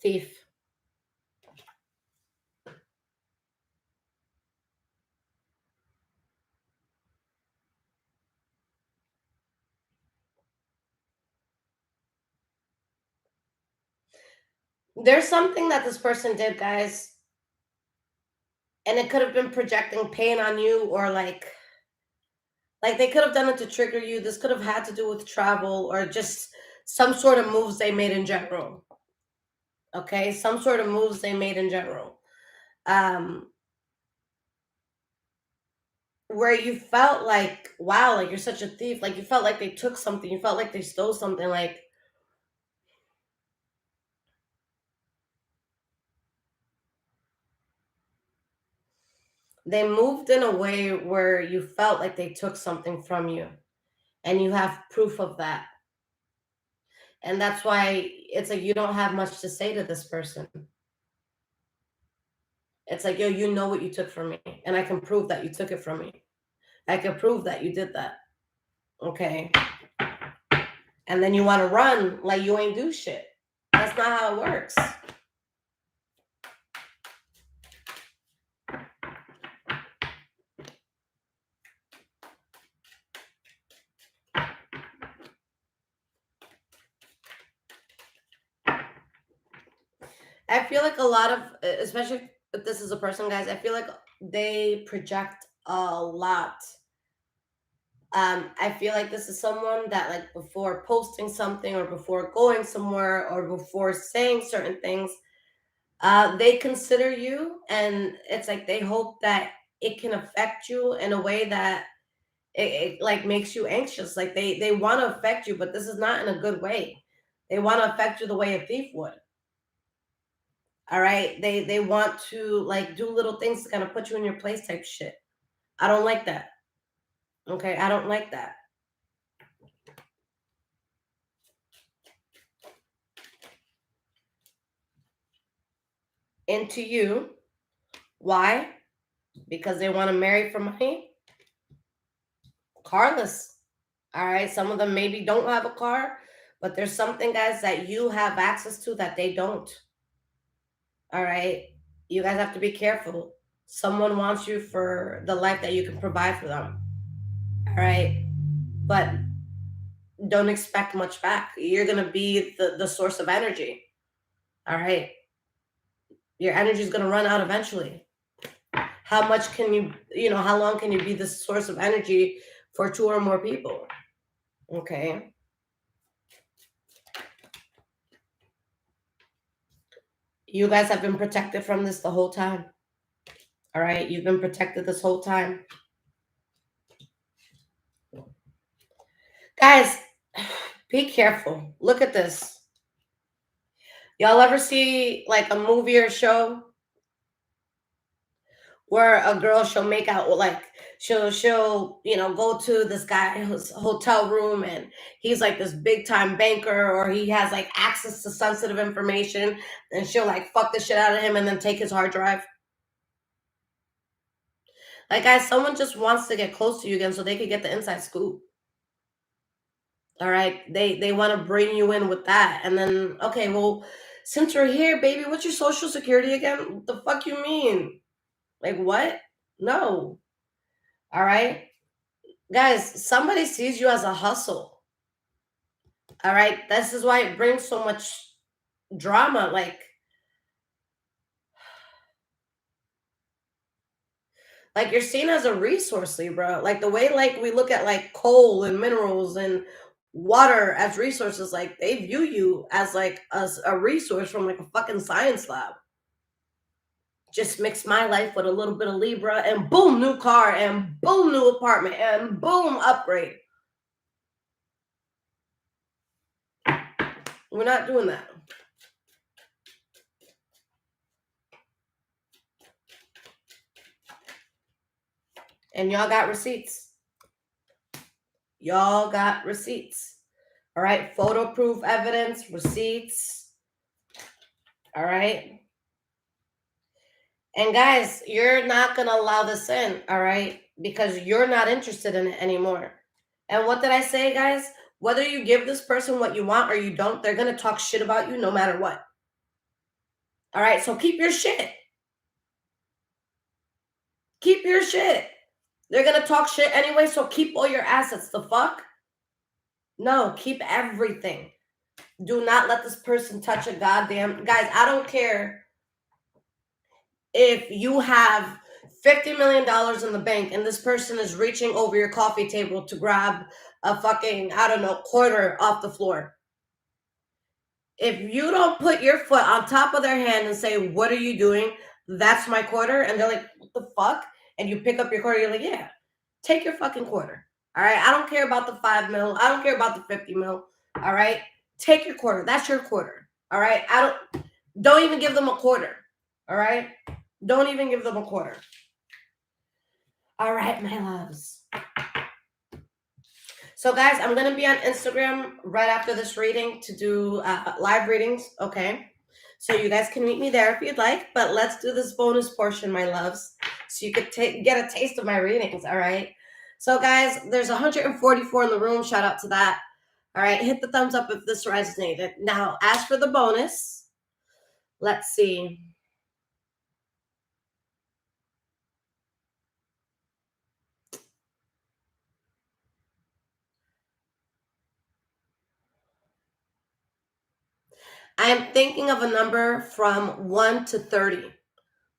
Thief. There's something that this person did, guys, and it could have been projecting pain on you, or like they could have done it to trigger you. This could have had to do with travel, or just some sort of moves they made in general. Okay, some sort of moves they made in general. Where you felt like, wow, like you're such a thief. Like you felt like they took something. You felt like they stole something. Like they moved in a way where you felt like they took something from you, and you have proof of that. And that's why it's like you don't have much to say to this person. It's like, yo, you know what you took from me, and I can prove that you took it from me. I can prove that you did that. Okay. And then you want to run like you ain't do shit. That's not how it works. I feel like a lot of, especially if this is a person, guys, I feel like they project a lot. I feel like this is someone that, like, before posting something or before going somewhere or before saying certain things, they consider you, and it's like they hope that it can affect you in a way that it like makes you anxious. Like they want to affect you, but this is not in a good way. They want to affect you the way a thief would. All right. They want to like do little things to kind of put you in your place type shit. I don't like that. Okay. I don't like that. Into you. Why? Because they want to marry for money. Carless. All right. Some of them maybe don't have a car, but there's something, guys, that you have access to that they don't. All right. You guys have to be careful. Someone wants you for the life that you can provide for them. All right. But don't expect much back. You're going to be the source of energy. All right. Your energy is going to run out eventually. How much can you, how long can you be the source of energy for 2 or more people? Okay. You guys have been protected from this the whole time. All right. You've been protected this whole time. Guys, be careful. Look at this. Y'all ever see like a movie or show where a girl, she'll make out, like she'll go to this guy's hotel room, and he's like this big time banker, or he has like access to sensitive information, and she'll like fuck the shit out of him and then take his hard drive? Like, guys, someone just wants to get close to you again so they could get the inside scoop. All right. They want to bring you in with that. And then, okay, well, since we're here, baby, what's your social security again? What the fuck you mean? Like, what? No. All right. Guys, somebody sees you as a hustle. All right? This is why it brings so much drama. Like you're seen as a resource, Libra. Like the way like we look at like coal and minerals and water as resources, like they view you as like a resource from like a fucking science lab. Just mix my life with a little bit of Libra and boom, new car and boom, new apartment and boom, upgrade. We're not doing that. And y'all got receipts. Y'all got receipts. All right. Photo proof evidence, receipts. All right. And guys, you're not going to allow this in. All right. Because you're not interested in it anymore. And what did I say, guys? Whether you give this person what you want or you don't, they're going to talk shit about you no matter what. All right. So keep your shit. Keep your shit. They're going to talk shit anyway. So keep all your assets. The fuck? No, keep everything. Do not let this person touch a goddamn... Guys, I don't care if you have $50 million in the bank and this person is reaching over your coffee table to grab a fucking, I don't know, quarter off the floor. If you don't put your foot on top of their hand and say, what are you doing? That's my quarter. And they're like, what the fuck? And you pick up your quarter. You're like, yeah, take your fucking quarter. All right. I don't care about the 5 mil. I don't care about the 50 mil. All right. Take your quarter. That's your quarter. All right. Don't even give them a quarter. All right. Don't even give them a quarter. All right, my loves. So guys, I'm going to be on Instagram right after this reading to do live readings. Okay. So you guys can meet me there if you'd like, but let's do this bonus portion, my loves, so you could get a taste of my readings. All right. So guys, there's 144 in the room. Shout out to that. All right. Hit the thumbs up if this resonated. Now, as for the bonus, let's see. I am thinking of a number from 1 to 30.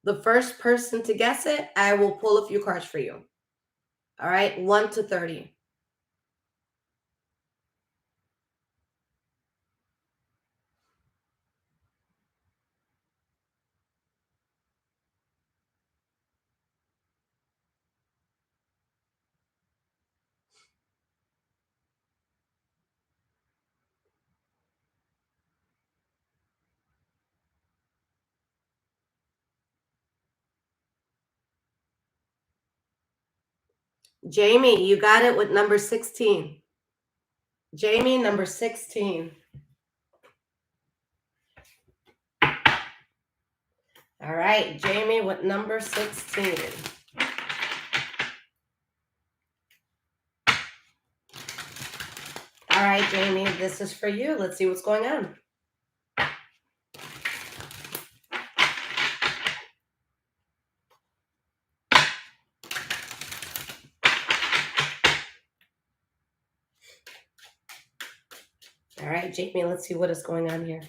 The first person to guess it, I will pull a few cards for you. All right, 1 to 30. Jamie, you got it with number 16. Jamie, number 16. All right, Jamie with number 16. All right, Jamie, this is for you. Let's see what's going on. All right, Jamie, let's see what is going on here.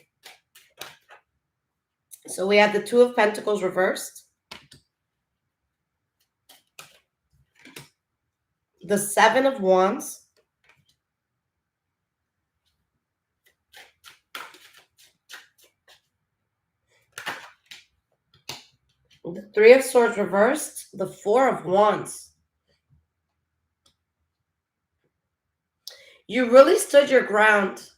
So we have the Two of Pentacles reversed, the Seven of Wands, the Three of Swords reversed, the Four of Wands. You really stood your ground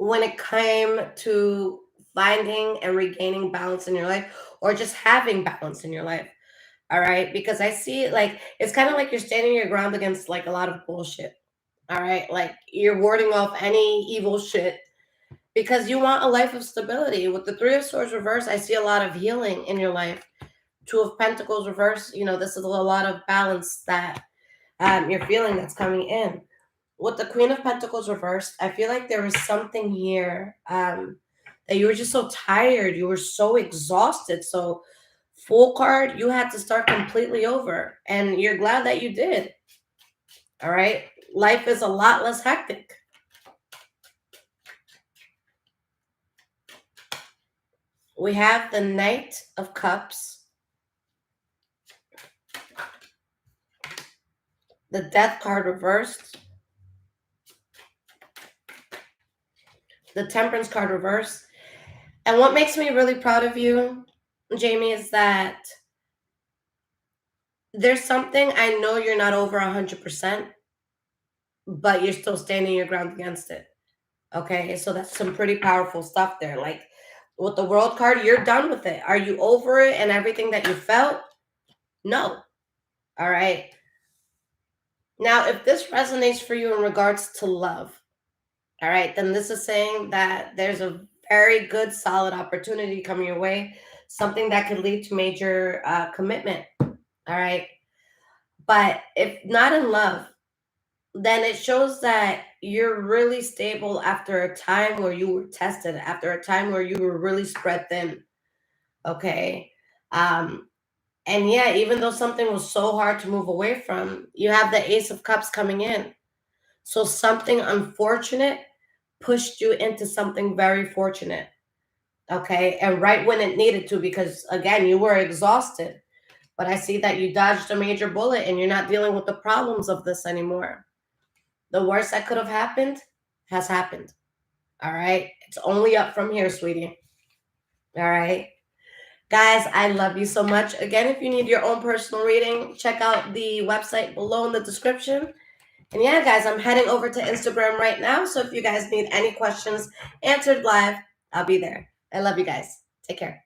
when it came to finding and regaining balance in your life, or just having balance in your life. All right. Because I see it like it's kind of like you're standing your ground against like a lot of bullshit. All right. Like you're warding off any evil shit because you want a life of stability. With the Three of Swords reverse, I see a lot of healing in your life. Two of Pentacles reverse, this is a lot of balance that you're feeling that's coming in. With the Queen of Pentacles reversed, I feel like there was something here that you were just so tired. You were so exhausted. So Full card, you had to start completely over. And you're glad that you did. All right? Life is a lot less hectic. We have the Knight of Cups, the Death card reversed, the Temperance card reversed. And what makes me really proud of you, Jamie, is that there's something I know you're not over 100%, but you're still standing your ground against it. Okay, so that's some pretty powerful stuff there. Like with the World card, you're done with it. Are you over it and everything that you felt? No. All right. Now, if this resonates for you in regards to love, all right, then this is saying that there's a very good, solid opportunity coming your way, something that could lead to major commitment. All right. But if not in love, then it shows that you're really stable after a time where you were tested, after a time where you were really spread thin. Okay. And yeah, even though something was so hard to move away from, you have the Ace of Cups coming in. So something unfortunate pushed you into something very fortunate. Okay. And right when it needed to, because again, you were exhausted. But I see that you dodged a major bullet and you're not dealing with the problems of this anymore. The worst that could have happened has happened. All right. It's only up from here, sweetie. All right. Guys, I love you so much. Again, if you need your own personal reading, check out the website below in the description. And yeah, guys, I'm heading over to Instagram right now. So if you guys need any questions answered live, I'll be there. I love you guys. Take care.